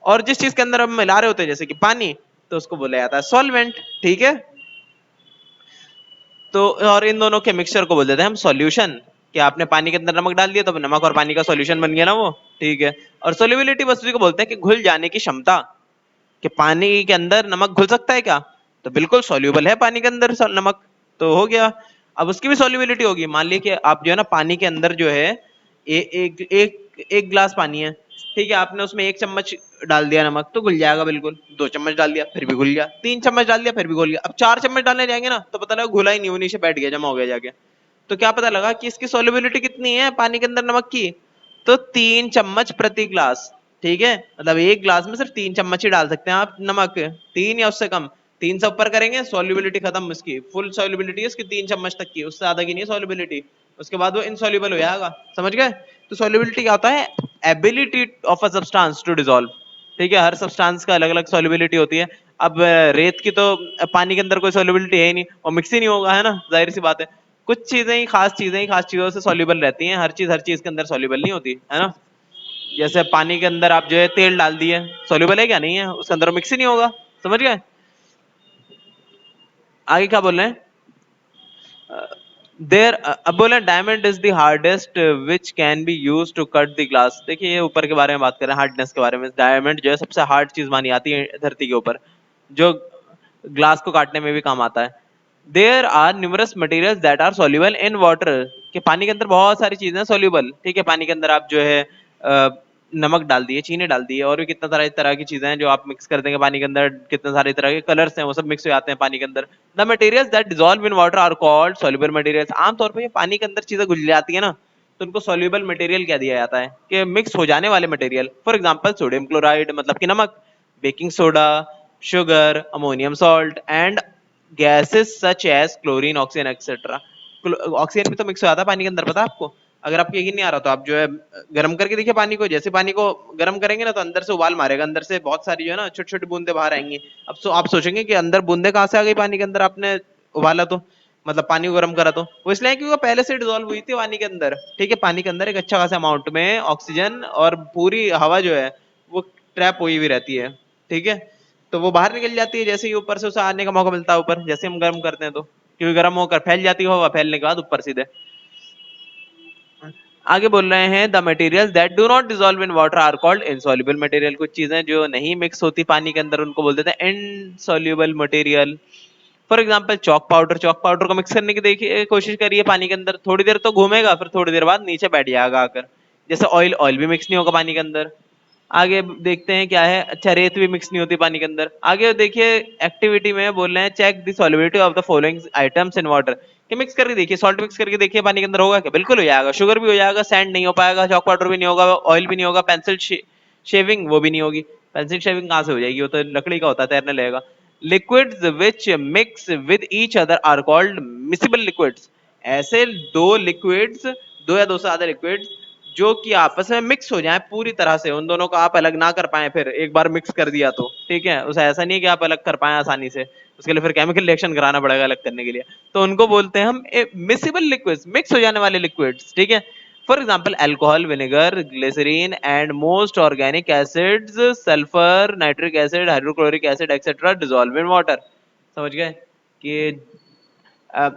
और जिस चीज के अंदर हम मिला रहे होते हैं जैसे कि पानी, तो उसको बोला जाता है सॉल्वेंट, ठीक है। तो और इन दोनों के मिक्सचर को बोल देते हैं हम सॉल्यूशन, कि आपने पानी के अंदर नमक डाल दिया तो नमक और पानी का सॉल्यूशन बन गया ना वो, ठीक है। और सोल्युबिलिटी बस उसी को बोलते हैं कि घुल जाने की क्षमता, कि पानी के अंदर नमक घुल सकता है क्या, तो बिल्कुल सॉल्यूबल है पानी के अंदर नमक, तो हो गया। अब उसकी भी सॉल्युबिलिटी होगी, मान लीजिए कि आप जो है ना पानी के अंदर जो है एक गिलास पानी है, ठीक है, आपने उसमें 1 चम्मच डाल दिया नमक तो घुल जाएगा बिल्कुल, 2 चम्मच डाल दिया फिर भी घुल गया, 3 चम्मच डाल दिया फिर भी घुल गया। अब 4 चम्मच डालने जाएंगे ना तो पता लगा घुला ही नहीं, वो नीचे बैठ गया, जमा हो गया जाके। तो क्या पता लगा कि इसकी सॉल्युबिलिटी कितनी है पानी के अंदर नमक की, तो 3 चम्मच प्रति ग्लास, ठीक है। मतलब एक ग्लास में सिर्फ 3 चम्मच ही डाल सकते हैं आप नमक, 3 या उससे कम। 3 से ऊपर करेंगे सॉल्युबिलिटी खत्म, इसकी फुल सॉल्युबिलिटी है इसकी 3 चम्मच तक की, उससे ज्यादा की नहीं सॉल्युबिलिटी, उसके बाद वो इनसॉल्युबल हो जाएगा, समझ गए। तो सॉल्युबिलिटी क्या होता है, ability of a substance to dissolve, ठीक है। हर सब्सटेंस का अलग अलग सॉल्युबिलिटी होती है। अब रेत की तो पानी के अंदर कोई सॉल्युबिलिटी है ही नहीं, और मिक्स ही नहीं होगा, है ना, जाहिर सी बात है। कुछ चीजें ही खास चीजें ही खास चीजों से सॉल्युबल रहती हैं, हर चीज के अंदर सॉल्युबल नहीं होती, है ना। जैसे पानी के अंदर आप जो है तेल डाल दिए, सॉल्युबल है क्या, नहीं है, उसके अंदर मिक्स ही नहीं होगा, समझ गए। आगे क्या बोल रहे हैं, देर अब बोले diamond is the hardest which can be use to cut the glass. देखिए ये ऊपर के बारे में बात कर रहे हैं, हार्डनेस के बारे में। डायमंड जो है सबसे हार्ड चीज मानी जाती है धरती के ऊपर, जो ग्लास को काटने में भी काम आता है। There are numerous materials that are soluble in water, कि पानी के अंदर बहुत सारी चीजें सॉल्युबल, ठीक है। पानी के अंदर आप जो है नमक डाल दिए, चीनी डाल दिए, और भी कितना सारे तरह की चीजें हैं जो आप मिक्स कर देंगे पानी के अंदर, कितने सारे तरह के कलर्स हैं वो सब मिक्स हो जाते हैं पानी के अंदर। The materials that dissolve in water are called soluble materials. आमतौर पर ये पानी के अंदर चीजें घुल जाती है ना, तो उनको सॉल्युबल मटेरियल क्या दिया जाता है, कि मिक्स हो जाने वाले material. For example sodium chloride मतलब कि नमक, baking soda, sugar, ammonium salt and gases such as chlorine, oxygen etc. Oxygen भी तो मिक्स हो जाता है पानी के अंदर, पता है आपको। अगर आपको यकीन नहीं आ रहा तो आप जो है गर्म करके देखिए पानी को, जैसे पानी को गर्म करेंगे ना तो अंदर से उबाल मारेगा, अंदर से बहुत सारी जो है ना छोटी छोटी बूंदे बाहर आएंगी। अब आप सोचेंगे कि अंदर बूंदे कहाँ से आ गई पानी के अंदर, आपने उबाला तो, मतलब पानी को गर्म करा तो, वो इसलिए क्योंकि वो पहले से डिसॉल्व हुई थी पानी के अंदर, ठीक है। पानी के अंदर एक अच्छा खासा अमाउंट में ऑक्सीजन और पूरी हवा जो है वो ट्रैप हुई हुई रहती है, ठीक है। तो वो बाहर निकल जाती है जैसे ही ऊपर से उसे आने का मौका मिलता है ऊपर, जैसे हम गर्म करते हैं तो, क्योंकि गर्म होकर फैल जाती है हवा, फैलने के बाद ऊपर सीधे। आगे बोल रहे हैं the materials that do not dissolve in water are called insoluble material. कुछ चीजें जो नहीं मिक्स होती पानी के अंदर उनको बोल देते हैं insoluble material. For example chalk powder, chalk powder को मिक्स करने की देखिए कोशिश करिए पानी के अंदर, थोड़ी देर तो घूमेगा फिर थोड़ी देर बाद नीचे बैठ जाएगा आकर। जैसे ऑयल, ऑयल भी मिक्स नहीं होगा पानी के अंदर। आगे देखते हैं क्या है, अच्छा रेत भी मिक्स नहीं होती पानी के अंदर। आगे देखिए एक्टिविटी में बोल रहे हैं check the solubility of the following items in water, कि मिक्स करके देखिए, सॉल्ट मिक्स करके देखिए पानी के अंदर होगा क्या, बिल्कुल हो जाएगा। शुगर भी हो जाएगा, सैंड नहीं हो पाएगा, चॉक पाउडर भी नहीं होगा, ऑयल भी नहीं होगा, पेंसिल शेविंग वो भी नहीं होगी। पेंसिल शेविंग कहाँ से हो जाएगी, वो तो लकड़ी का होता है, तैरने लगेगा। Liquids which mix with each other are called miscible liquids. ऐसे दो लिक्विड्स, दो या दो से ज्यादा लिक्विड्स जो कि आपस में मिक्स हो जाए पूरी तरह से, उन दोनों को आप अलग ना कर पाए, फिर एक बार मिक्स कर दिया तो, ठीक है। उसे ऐसा नहीं कि आप अलग कर पाए आसानी से, उसके लिए फिर केमिकल रिएक्शन कराना पड़ेगा अलग करने के लिए। तो उनको बोलते हैं हम मिसिबल लिक्विड्स, मिक्स हो जाने वाले लिक्विड्स, ठीक है। For example alcohol, vinegar, glycerine and most organic acids, sulphur, nitric acid, hydrochloric acid etcetera dissolve in water. समझ गए कि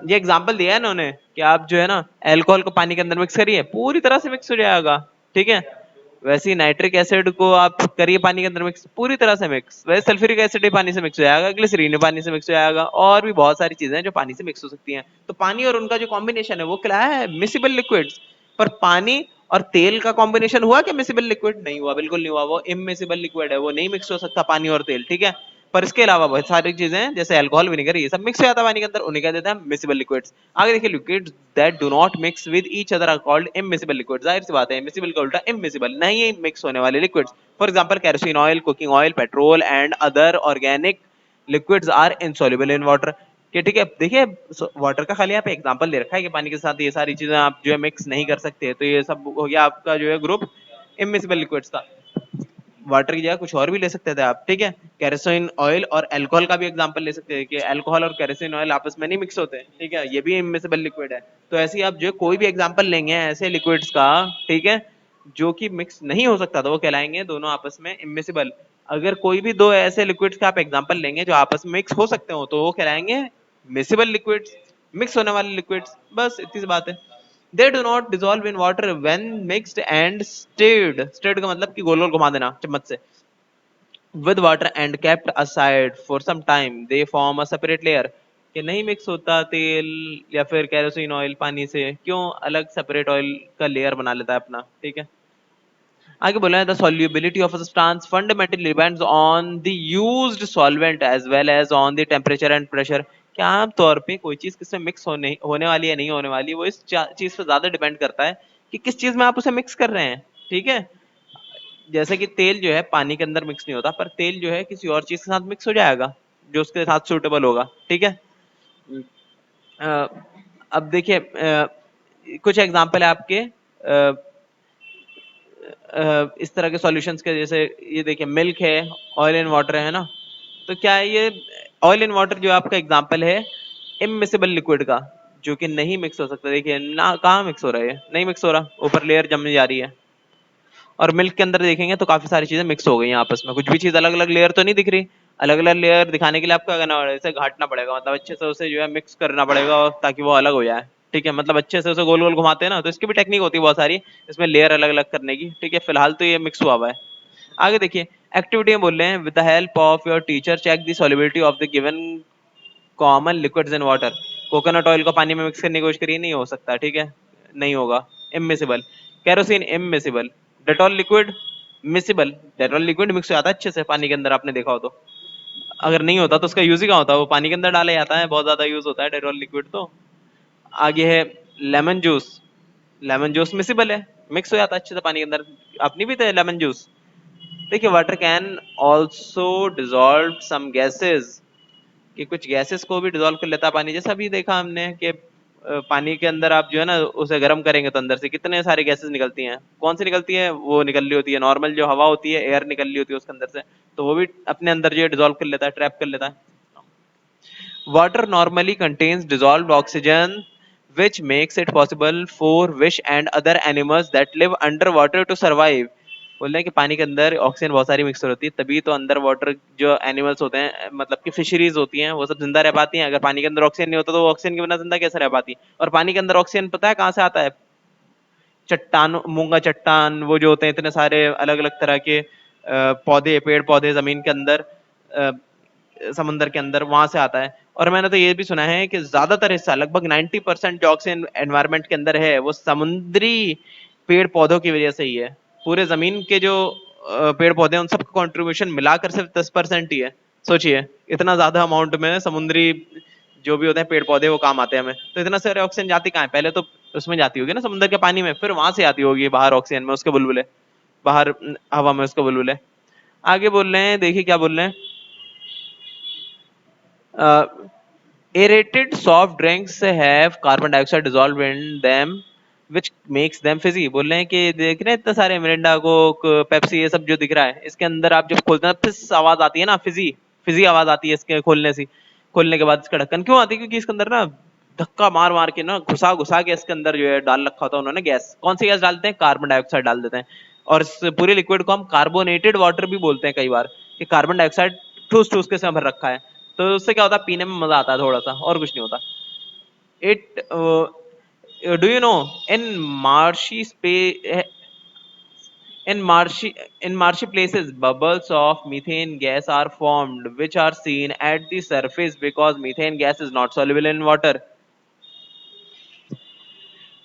ये एग्जांपल दिया है इन्होंने कि आप जो है ना अल्कोहल को पानी के अंदर मिक्स करिए पूरी तरह से मिक्स हो जाएगा, ठीक है। वैसे ही नाइट्रिक एसिड को आप करिए पानी के अंदर मिक्स पूरी तरह से मिक्स, वैसे सल्फ्यूरिक एसिड भी पानी से मिक्स हो जाएगा, ग्लिसरीन भी पानी से मिक्स हो जाएगा, और भी बहुत सारी चीजें हैं जो पानी से मिक्स हो सकती हैं। तो पानी और उनका जो कॉम्बिनेशन है वो क्या है, मिसिबल लिक्विड्स। पर पानी और तेल का कॉम्बिनेशन हुआ क्या मिसिबल लिक्विड, नहीं हुआ, बिल्कुल नहीं हुआ, वो इमिसिबल लिक्विड है, वो नहीं मिक्स हो सकता पानी और तेल, ठीक है। पर इसके अलावा बहुत सारी चीजें हैं जैसे अल्कोहल, विनेगर, ये सब मिक्स हो जाता है पानी के अंदर, उन्हें क्या देते हैं मिक्सिबल लिक्विड्स। आगे देखिए liquids that do not mix with each other are called immiscible liquids. जाहिर सी बात है इमिसिबल का उल्टा इमिसिबल, नहीं मिक्स होने वाले liquids. For example kerosene oil, cooking oil, petrol and other organic liquids are insoluble in water. कि ठीक है देखिए वाटर का खाली यहाँ पे एग्जांपल दे रखा है कि पानी के साथ ये सारी चीजें आप जो है मिक्स नहीं कर सकते, तो ये सब हो गया आपका जो है ग्रुप इमिसिबल लिक्विड्स का। वाटर की जगह कुछ और भी ले सकते थे आप, ठीक है। केरोसिन ऑयल और अल्कोहल का भी एग्जांपल ले सकते हैं कि अल्कोहल और केरोसिन ऑयल आपस में नहीं मिक्स होते, ठीक है, ये भी इमिसिबल लिक्विड है। तो ऐसे ही आप जो कोई भी एग्जांपल लेंगे ऐसे लिक्विड्स का, ठीक है, जो कि मिक्स नहीं हो सकता, तो वो कहलाएंगे दोनों आपस में इमिसिबल। अगर कोई भी दो ऐसे लिक्विड्स का आप एग्जांपल लेंगे जो आपस में मिक्स हो सकते हो, तो वो कहलाएंगे मिसिबल लिक्विड्स, मिक्स होने वाले लिक्विड्स। बस इतनी सी बात है। They do not dissolve in water when mixed and stirred. Stirred का मतलब कि गोल गोल घुमा देना चम्मच से। With water and kept aside for some time, they form a separate layer. कि नहीं मिक्स होता तेल या फिर केरोसिन ऑयल पानी से, क्यों अलग सेपरेट ऑयल का लेयर बना लेता है अपना, ठीक है। आगे बोला है the solubility of a substance fundamentally depends on the used solvent as well as on the temperature and pressure। क्या आम तौर पे कोई चीज किसमें मिक्स होने वाली है नहीं होने वाली, वो इस चीज पे ज्यादा डिपेंड करता है कि किस चीज में आप उसे मिक्स कर रहे हैं, ठीक है। जैसे कि तेल जो है पानी के अंदर मिक्स नहीं होता, पर तेल जो है किसी और चीज के साथ मिक्स हो जाएगा जो उसके साथ सूटेबल होगा, ठीक है। अ, अब देखिए कुछ एग्जांपल है आपके इस तरह के सॉल्यूशंस के, जैसे ये देखिए मिल्क है, ऑयल एंड वाटर है ना। तो क्या है ये ऑयल एंड वाटर जो आपका एग्जांपल है इमिसिबल लिक्विड का, जो कि नहीं मिक्स हो सकता। देखिए ना कहाँ मिक्स हो रहा है, नहीं मिक्स हो रहा, ऊपर लेयर जमने जा रही है। और मिल्क के अंदर देखेंगे तो काफी सारी चीजें मिक्स हो गई हैं आपस में, कुछ भी चीज अलग अलग लेयर तो नहीं दिख रही। अलग अलग लेयर दिखाने के लिए आपको क्या करना पड़ेगा, इसे घाटना पड़ेगा, मतलब अच्छे से उसे जो है मिक्स करना पड़ेगा ताकि वो अलग हो जाए, ठीक है। मतलब अच्छे से उसे गोल गोल घुमाते हैं ना, तो इसकी भी टेक्निक होती है बहुत सारी इसमें लेयर अलग अलग करने की, ठीक है। फिलहाल तो ये मिक्स हुआ हुआ है। आगे देखिए एक्टिविटी में बोल रहे हैं with the help of your teacher check the solubility of the given common liquids in water. Coconut oil को पानी में मिक्स करने की कोशिश करिए, नहीं हो सकता, ठीक है, नहीं होगा, immiscible. Kerosene immiscible. Dettol liquid miscible, Dettol liquid mix हो जाता है अच्छे से पानी के अंदर, आपने देखा हो तो। अगर नहीं होता तो उसका यूज ही कहाँ होता, वो पानी के अंदर डाला जाता है, बहुत ज्यादा यूज होता है डेटॉल लिक्विड तो। आगे है lemon juice. Lemon juice miscible है, मिक्स हो जाता है अच्छे से पानी के अंदर, आप नहीं पीते लेमन जूस। देखिए water can also dissolve some gases, कि कुछ गैसेस को भी डिजोल्व कर लेता है पानी। जैसा भी देखा हमने कि पानी के अंदर आप जो है ना उसे गर्म करेंगे तो अंदर से कितने सारे गैसेस निकलती हैं, कौन सी निकलती है, वो निकल रही होती है नॉर्मल जो हवा होती है, एयर निकल रही होती है उसके अंदर से, तो वो भी अपने अंदर जो है डिजोल्व कर लेता है, ट्रैप कर लेता है। Water normally contains dissolved oxygen which makes it possible for fish and other animals that live under water to survive। बोल रहे हैं कि पानी के अंदर ऑक्सीजन बहुत सारी मिक्स होती है, तभी तो अंडर वाटर जो एनिमल्स होते हैं, मतलब कि फिशरीज होती हैं, वो सब जिंदा रह पाती हैं। अगर पानी के अंदर ऑक्सीजन नहीं होता तो वो ऑक्सीजन के बिना जिंदा कैसे रह पाती। और पानी के अंदर ऑक्सीजन पता है कहाँ से आता है, चट्टान, मूंगा चट्टान, वो जो होते हैं इतने सारे अलग अलग तरह के पौधे, पेड़ पौधे जमीन के अंदर, समुद्र के अंदर, वहां से आता है। और मैंने तो ये भी सुना है कि ज्यादातर हिस्सा लगभग 90% जो ऑक्सीजन एनवायरनमेंट के अंदर है वो समुद्री पेड़ पौधों की वजह से ही है। पूरे जमीन के जो पेड़ पौधे हैं उन सबका कंट्रीब्यूशन मिलाकर सिर्फ 10% ही है। सोचिए इतना ज्यादा अमाउंट में समुद्री जो भी होते हैं पेड़ पौधे वो काम आते हैं हमें, तो इतना सारे ऑक्सीजन जाती कहाँ है, पहले तो उसमें जाती होगी ना समुद्र के पानी में, फिर वहां से आती होगी बाहर ऑक्सीजन में उसके बुलबुले, बाहर हवा में उसके बुलबुले। आगे बोल रहे हैं, देखिए क्या बोल रहे हैं, aerated soft drinks have carbon dioxide dissolved in them which makes them fizzy। बोल रहे हैं कि देख रहे हैं इतने सारे मिरिंडा, कोक, पेप्सी, ये सब जो दिख रहा है इसके अंदर आप जब खोलते हैं फिस आवाज आती है ना, फिजी फिजी आवाज आती है इसके खोलने से। खोलने के बाद इसका ढक्कन क्यों आती है, क्योंकि इसके अंदर ना धक्का मार मार के ना घुसा घुसा के इसके अंदर जो है डाल रखा होता है उन्होंने गैस। कौन सी गैस डालते हैं, कार्बन डाइऑक्साइड डाल देते हैं। और इस पूरे लिक्विड को हम कार्बोनेटेड वाटर भी बोलते हैं कई बार, कि कार्बन डाइऑक्साइड ठूस ठूस के भर रखा है। तो उससे क्या होता है, पीने में मजा आता है थोड़ा सा, और कुछ नहीं होता। It do you know in marshy space, in marshy places bubbles of methane gas are formed which are seen at the surface because methane gas is not soluble in water।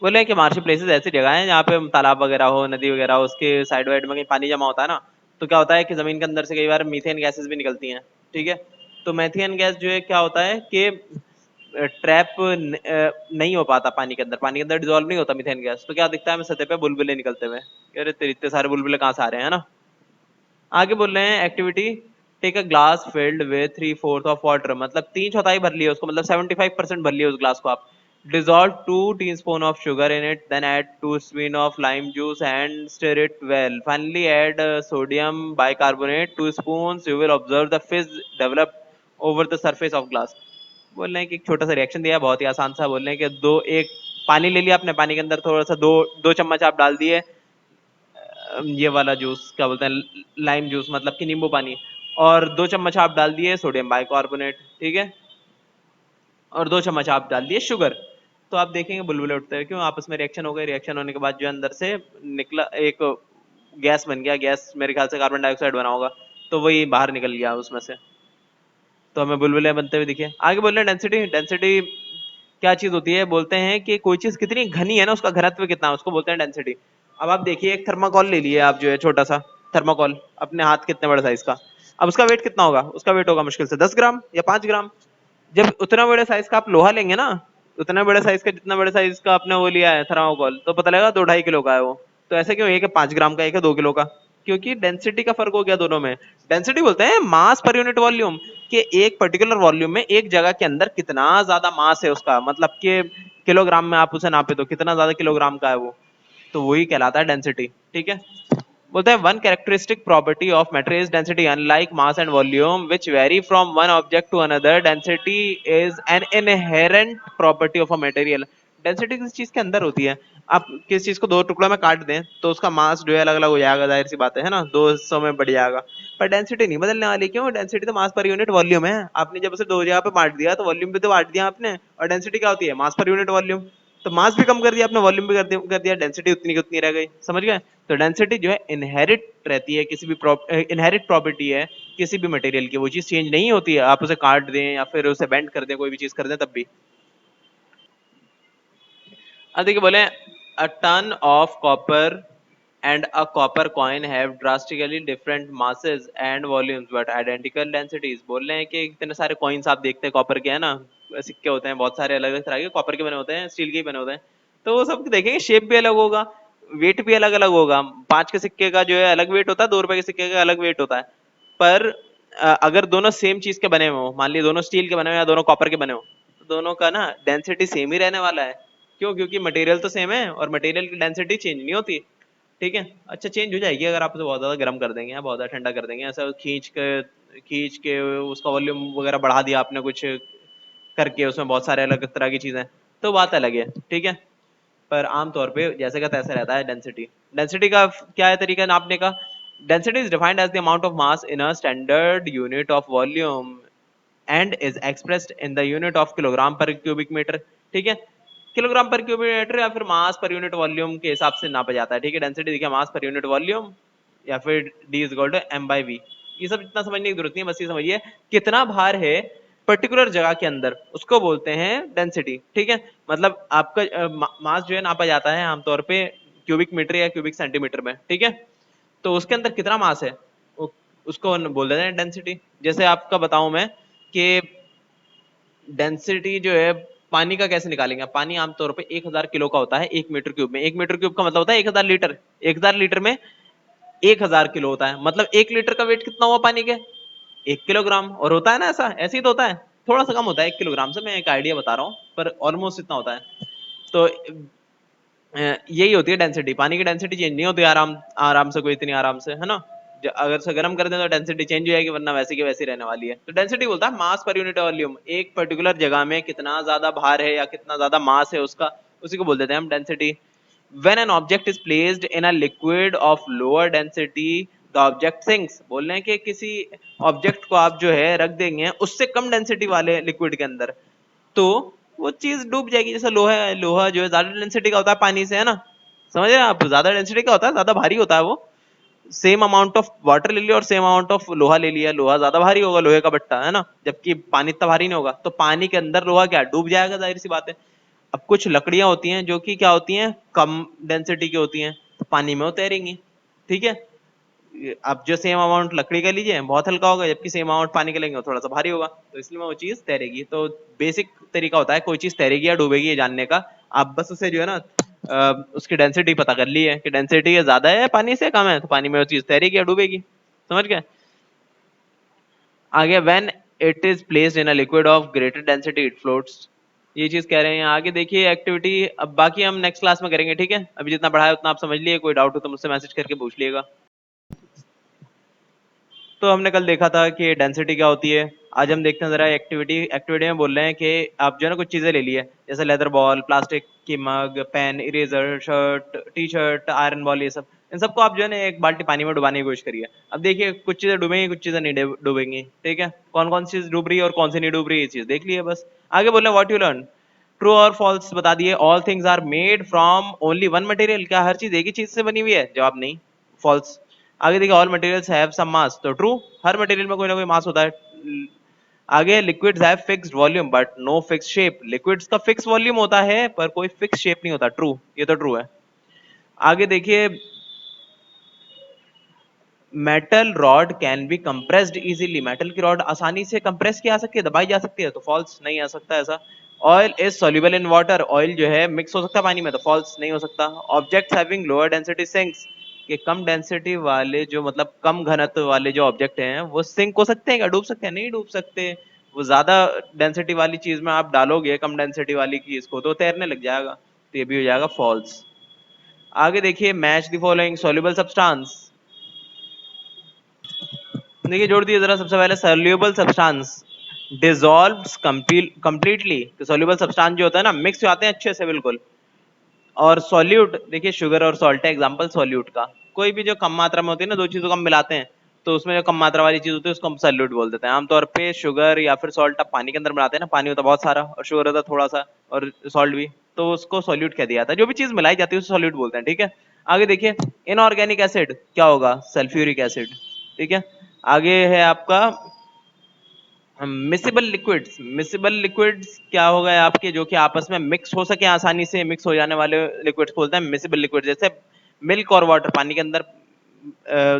बोले हैं कि मार्शी प्लेसेस ऐसी जगह है जहाँ पे तालाब वगैरह हो, नदी वगैरह हो, उसके साइड वाइड में कहीं पानी जमा होता है ना, तो क्या होता है कि जमीन के अंदर से कई बार मीथेन गैसेस भी निकलती हैं, ठीक है। तो मेथियन गैस जो है क्या होता है कि ट्रैप नहीं हो पाता पानी के अंदर डिजोल्व नहीं होता मीथेन गैस, तो क्या दिखता है हमें सतह पे बुलबुले निकलते हुए। अरे तेरे इतने सारे बुलबुले कहाँ से आ रहे हैं, है ना। आगे बोल रहे हैं activity, take a glass filled with 3/4 of water, मतलब 3/4 भर लिया उसको, मतलब 75% भर लिया उस ग्लास को आप। Dissolve 2 teaspoon of sugar in it, then add 2 spoon of lime juice and stir it well, finally add sodium bicarbonate 2 spoons, you will observe the fizz develop over the surface of glass. बोल रहे हैं कि एक छोटा सा reaction दिया, बहुत ही आसान सा। बोल रहे हैं कि दो एक पानी ले लिया आपने, पानी के अंदर थोड़ा सा दो दो चम्मच आप डाल दिए ये वाला जूस, क्या बोलते हैं, लाइम जूस, मतलब कि नींबू पानी, और 2 चम्मच आप डाल दिए सोडियम बाइकार्बोनेट, ठीक है, और 2 चम्मच आप डाल दिए शुगर। तो आप देखेंगे बुलबुले उठते हैं, क्यों, आपस में रिएक्शन हो गए, रिएक्शन होने के बाद जो अंदर से निकला एक गैस बन गया, गैस मेरे ख्याल से कार्बन डाइऑक्साइड बना होगा, तो वही बाहर निकल गया उसमें से, तो हमें बुलबुले बनते हुए दिखे। आगे बोल रहे हैं डेंसिटी। डेंसिटी क्या चीज होती है, बोलते हैं कि कोई चीज कितनी घनी है ना, उसका घनत्व कितना है, उसको बोलते हैं डेंसिटी। अब आप देखिए एक थर्माकोल ले लिए आप, जो है छोटा सा थर्माकोल, अपने हाथ कितने बड़े साइज का, अब उसका वेट कितना होगा, उसका वेट होगा मुश्किल से 10 ग्राम या 5 ग्राम। जब उतना बड़े साइज का आप लोहा लेंगे ना, उतना बड़े साइज का, जितना बड़े साइज का आपने वो लिया है थर्माकोल, तो पता लगेगा 2-2.5 किलो का है वो। तो ऐसे क्यों, एक है 5 ग्राम का, एक है 2 किलो का, क्योंकि डेंसिटी का फर्क हो गया दोनों में। डेंसिटी बोलते हैं मास पर यूनिट वॉल्यूम, कि एक पर्टिकुलर वॉल्यूम में एक जगह के अंदर कितना ज्यादा मास है उसका, मतलब कि किलोग्राम में आप उसे नापे तो कितना ज्यादा किलोग्राम का है वो, तो वही कहलाता है डेंसिटी, ठीक है। बोलते हैं one characteristic property of matter is density, unlike mass and volume which vary from one object to another, density is an inherent property of a material. Density किस चीज के अंदर होती है, आप किस चीज को दो टुकड़ों में काट दें तो उसका मास जो है अलग अलग हो जाएगा, जाहिर सी बात है ना, दो हिस्सों में बढ़ जाएगा, पर डेंसिटी नहीं बदलने वाली। क्यों, डेंसिटी तो मास पर यूनिट वॉल्यूम है, आपने जब उसे दो जगह पे बांट दिया तो वॉल्यूम भी तो बांट दिया आपने, और डेंसिटी क्या होती है, मास पर यूनिट वॉल्यूम। तो मास भी कम कर दिया आपने, वॉल्यूम भी कर दिया, डेंसिटी उतनी की उतनी रह गई, समझ गए। तो डेंसिटी जो है इनहेरिट रहती है, किसी भी इनहेरिट प्रॉपर्टी है किसी भी मटेरियल की, वो चीज चेंज नहीं होती है, आप उसे काट दें या फिर उसे बेंड कर दें, कोई भी चीज कर दें तब भी। अब देखिए बोले, a ton of copper and a copper coin have drastically different masses and volumes but identical densities। बोल रहे हैं कि इतने सारे कॉइन्स आप देखते हैं कॉपर के, है ना, सिक्के होते हैं बहुत सारे अलग अलग तरह के, कॉपर के बने होते हैं, स्टील के भी बने होते हैं, तो वो सब देखेंगे शेप भी अलग होगा, वेट भी अलग अलग होगा। 5 के सिक्के का जो है अलग वेट होता है, 2 रुपए के सिक्के का अलग वेट होता है, पर अगर दोनों सेम चीज के बने हो, मान लीजिए दोनों स्टील के बने हो या दोनों कॉपर के बने हो, तो दोनों का ना डेंसिटी सेम ही रहने वाला है। क्यों, क्योंकि मटेरियल तो सेम है और मटेरियल की डेंसिटी चेंज नहीं होती, ठीक है। अच्छा चेंज हो जाएगी अगर आप उसे बहुत ज्यादा गर्म कर देंगे या बहुत ज्यादा ठंडा कर देंगे, ऐसा खींच के उसका वॉल्यूम वगैरह बढ़ा दिया आपने कुछ करके, उसमें बहुत सारे अलग तरह की चीजें, तो बात अलग है, ठीक है। पर आमतौर पे जैसे का तैसे रहता है डेंसिटी। डेंसिटी का क्या है तरीका नापने का, density is defined as the amount of mass in a standard unit of volume and is expressed in the unit of kilogram per cubic metre, ठीक है। किलोग्राम पर क्यूबिक मीटर या फिर मास पर यूनिट वॉल्यूम के हिसाब से नापा जाता है, ठीक है। डेंसिटी देखिए मास पर यूनिट वॉल्यूम या फिर D is equal to m/v। ये सब इतना समझने की जरूरत नहीं है, बस ये समझिए कितना भार है पर्टिकुलर जगह के अंदर, उसको बोलते हैं डेंसिटी, ठीक है। मतलब आपका मास जो है नापा जाता है आमतौर पे क्यूबिक मीटर या क्यूबिक सेंटीमीटर में, ठीक है। तो उसके अंदर कितना मास है उसको बोल देते हैं डेंसिटी। जैसे आपका बताऊं मैं कि डेंसिटी जो है पानी का कैसे निकालेंगे, पानी आमतौर पे 1000 किलो का होता है 1 मीटर क्यूब में, 1 मीटर क्यूब का मतलब होता है 1000 लीटर, 1000 लीटर में 1000 किलो होता है, मतलब 1 लीटर का वेट कितना हुआ पानी के, 1 किलोग्राम, और होता है ना ऐसा, ऐसे ही तो होता है, थोड़ा सा कम होता है 1 किलोग्राम से, मैं एक आइडिया बता रहा हूँ, पर ऑलमोस्ट इतना होता है। तो यही होती है डेंसिटी, पानी की डेंसिटी चेंज नहीं होती आराम आराम से, कोई इतनी आराम से, है ना। अगर से गर्म कर दें तो डेंसिटी चेंज हो जाएगी, वरना वैसी की वैसी रहने वाली है। तो डेंसिटी बोलता है मास पर यूनिट वॉल्यूम, एक पर्टिकुलर जगह में कितना ज्यादा भार है या कितना ज्यादा मास है उसका, उसी को बोल देते हैं हम density. When an object is placed in a liquid of lower density, the object sinks। बोल रहे हैं कि किसी ऑब्जेक्ट को आप जो है रख देंगे उससे कम डेंसिटी वाले लिक्विड के अंदर, तो वो चीज डूब जाएगी। जैसे लोहा है, लोहा जो है ज्यादा डेंसिटी का होता है पानी से, है ना, समझ रहे हैं आप, ज्यादा डेंसिटी का होता है, ज्यादा भारी होता है वो। सेम अमाउंट ऑफ वाटर ले लिया और सेम अमाउंट ऑफ लोहा ले लिया, लोहा ज्यादा भारी होगा, लोहे का बट्टा, है ना, जबकि पानी इतना भारी नहीं होगा, तो पानी के अंदर लोहा क्या डूब जाएगा, जाहिर सी बात है। अब कुछ लकड़ियां होती हैं जो कि क्या होती हैं, कम डेंसिटी की होती हैं, तो पानी में वो तैरेंगी, ठीक है। आप जो सेम अमाउंट लकड़ी का लीजिए बहुत हल्का होगा, जबकि सेम अमाउंट पानी का लेंगे वो थोड़ा सा भारी होगा, तो इसलिए वो चीज तैरेगी। तो बेसिक तरीका होता है कोई चीज तैरेगी या डूबेगी ये जानने का, आप बस उसे जो है ना उसकी डेंसिटी पता कर ली है कि डेंसिटी ज्यादा है पानी से कम है, तो पानी में वो चीज तैरेगी या डूबेगी। समझ गए? आगे when it is placed in a liquid of greater density it floats, ये चीज कह रहे हैं। आगे देखिए एक्टिविटी, अब बाकी हम नेक्स्ट क्लास में करेंगे, ठीक है? अभी जितना पढ़ाया उतना आप समझ लिए, कोई डाउट हो तो मुझसे मैसेज करके पूछ लिएगा। तो हमने कल देखा था कि डेंसिटी क्या होती है। आज हम देखते हैं जरा एक्टिविटी। एक्टिविटी में बोल रहे हैं कि आप जो है ना कुछ चीजें ले लिए, जैसे लेदर बॉल, प्लास्टिक की mug, pen, eraser, shirt, T shirt, iron ball, ये सब, इन सबको आप जो है ना एक बाल्टी पानी में डुबाने की कोशिश करिए। अब देखिए कुछ चीजें डूबेंगी, कुछ चीजें नहीं डूबेंगी, ठीक है? कौन कौन सी चीज डूब रही है और कौन सी नहीं डूब रही है, ये चीज देख लिए बस। आगे बोल रहे हैं व्हाट यू लर्न, ट्रू और फॉल्स बता दिए। All things are made from only one material, क्या हर चीज एक ही चीज से बनी हुई है? जवाब नहीं, फॉल्स। आगे देखिए ऑल मटेरियल्स हैव सम मास, तो ट्रू, हर मटेरियल में कोई ना कोई मास होता है। आगे liquids have fixed volume but no fixed shape, liquids का फिक्स वॉल्यूम होता है पर कोई फिक्स शेप नहीं होता, ट्रू, ये तो ट्रू है। आगे देखिए metal rod can be compressed easily, metal की रॉड आसानी से कंप्रेस की जा सकती है, दबाई जा सकती है, तो फॉल्स, नहीं आ सकता ऐसा। Oil is soluble in water, oil जो है मिक्स हो सकता है पानी में, तो फॉल्स, नहीं हो सकता। Objects having lower density sinks, कि कम डेंसिटी वाले जो मतलब कम घनत्व वाले जो ऑब्जेक्ट हैं वो सिंक हो सकते हैं क्या, डूब सकते हैं? नहीं डूब सकते। वो ज्यादा डेंसिटी वाली चीज में आप डालोगे कम डेंसिटी वाली की इसको, तो तैरने लग जाएगा, तो ये भी हो जाएगा फॉल्स। आगे देखिए match the following soluble substance, देखिए जोड़ दिए जरा। सबसे पहले सोल्यूबल सब्सटेंस डिसॉल्व्स कंप्लीटली, तो सोल्यूबल सब्सटेंस जो होता है ना मिक्स हो जाते हैं अच्छे से बिल्कुल। और सॉल्यूट, देखिए शुगर और सॉल्ट है एग्जांपल सॉल्यूट का। कोई भी जो कम मात्रा में होती है ना, दो चीजों को हम मिलाते हैं तो उसमें जो कम मात्रा वाली चीज होती है उसको हम सॉल्यूट बोल देते हैं। आमतौर पे शुगर या फिर सॉल्ट आप पानी के अंदर मिलाते हैं ना, पानी होता है बहुत सारा और शुगर होता है थोड़ा सा और सॉल्ट भी, तो उसको सॉल्यूट कह दिया जाता है। जो भी चीज मिलाई जाती है उसे सॉल्यूट बोलते हैं, ठीक है? आगे देखिए इनऑर्गेनिक एसिड क्या होगा, सल्फ्यूरिक एसिड, ठीक है? आगे है आपका मिसिबल लिक्विड्स, मिसिबल लिक्विड्स क्या हो गए आपके, जो कि आपस में मिक्स हो सके, आसानी से मिक्स हो जाने वाले लिक्विड्स बोलते हैं मिसिबल लिक्विड। जैसे मिल्क और वाटर, पानी के अंदर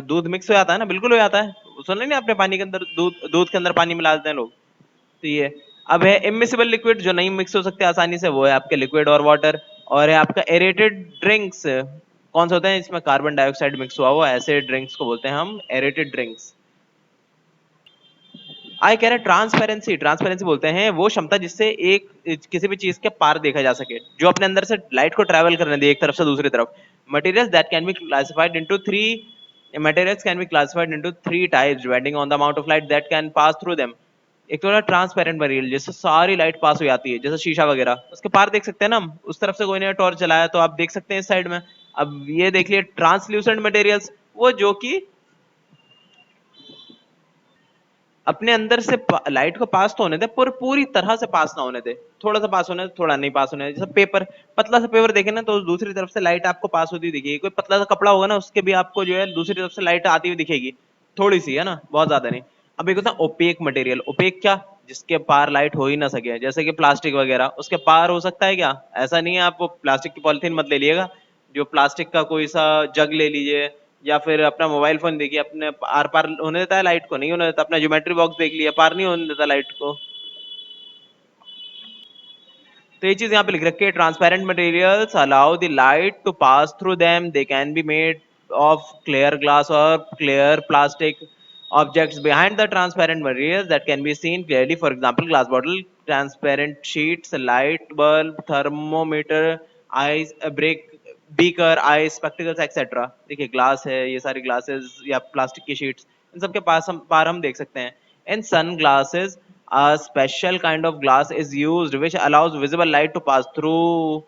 दूध मिक्स हो जाता है ना, बिल्कुल हो जाता है, सुना नहीं आपने? पानी के अंदर दूध, दूध के अंदर पानी मिला देते हैं लोग, तो ये। अब है इमिसिबल लिक्विड जो नहीं मिक्स हो सकते आसानी से, वो है आपके लिक्विड और वाटर। और है आपका एरेटेड ड्रिंक्स, कौन से होते हैं इसमें कार्बन डाइऑक्साइड मिक्स हुआ हुआ, ऐसे ड्रिंक्स को बोलते हैं हम एरेटेड ड्रिंक्स। आई कह रहे ट्रांसपेरेंसी, ट्रांसपेरेंसी बोलते हैं वो क्षमता जिससे एक किसी भी चीज के पार देखा जा सके, जो अपने अंदर से लाइट को ट्रैवल करने दे एक तरफ से दूसरी तरफ। Materials that can be classified into three, materials can be classified into three types depending on the amount of light that can pass through them। एक तो है ट्रांसपेरेंट मटेरियल, जिससे सारी लाइट पास हो जाती है, जैसे शीशा वगैरह, उसके पार देख सकते हैं ना हम, उस तरफ से कोई ने टॉर्च चलाया तो आप देख सकते हैं इस साइड में। अब ये देख लिए ट्रांसल्यूसेंट मटेरियल्स, वो जो कि अपने अंदर से लाइट को पास तो होने दे पर पूरी तरह से पास ना होने दे, थोड़ा सा पास होने दे, थोड़ा नहीं पास होने दे। जैसे पेपर, पतला सा पेपर देखे ना तो दूसरी तरफ से लाइट आपको पास होती हुई दिखेगी। कोई पतला सा कपड़ा होगा ना उसके भी आपको जो है दूसरी तरफ से लाइट आती हुई दिखेगी, थोड़ी सी है ना, बहुत ज्यादा नहीं। अब एक होता है ओपेक मटेरियल, ओपेक क्या, जिसके पार लाइट हो ही ना सके, जैसे कि प्लास्टिक वगैरह, उसके पार हो सकता है क्या? ऐसा नहीं है। आप वो प्लास्टिक की पॉलिथीन मत ले लिएगा, जो प्लास्टिक का कोई सा जग ले लीजिए, या फिर अपना मोबाइल फोन देखिए, अपने आर पार होने देता है लाइट को? नहीं होने देता। अपना ज्योमेट्री बॉक्स देख लिया, पार नहीं होने देता लाइट को। तो ये चीज यहाँ पे लिख रखी है, transparent materials allow the light to pass through them, they can be made of clear glass और clear plastic objects behind the transparent materials that can be seen clearly, for example glass bottle, transparent sheets, light bulb, thermometer, ice break beaker, ice spectacles etc। देखिए glass है, ये सारी glasses या plastic की sheets, इन सब के पास हम पार हम देख सकते हैं। In sun glasses a special kind of glass is used which allows visible light to pass through,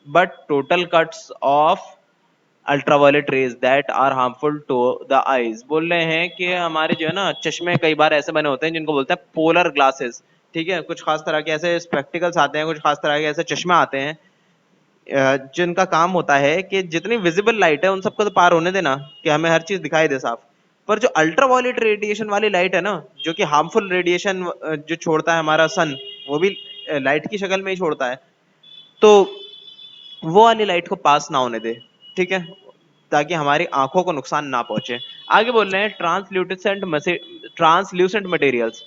but total cuts of ultraviolet rays that are harmful to the eyes. बोल रहे हैं कि हमारे जो है ना चश्मे कई बार ऐसे बने होते हैं जिनको बोलते हैं पोलर ग्लासेस, ठीक है? कुछ खास तरह के ऐसे स्पेक्टिकल्स आते हैं, कुछ खास तरह के ऐसे चश्मे आते हैं जिनका काम होता है कि जितनी विजिबल लाइट है उन सबको तो पार होने देना, कि हमें हर चीज दिखाई दे साफ, पर जो अल्ट्रावायलेट रेडिएशन वाली लाइट है ना, जो कि हार्मफुल रेडिएशन जो छोड़ता है हमारा सन, वो भी लाइट की शक्ल में ही छोड़ता है, तो वो वाली लाइट को पास ना होने दे, ठीक है? ताकि हमारी आंखों को नुकसान ना पहुंचे। आगे बोल रहे हैं translucent materials.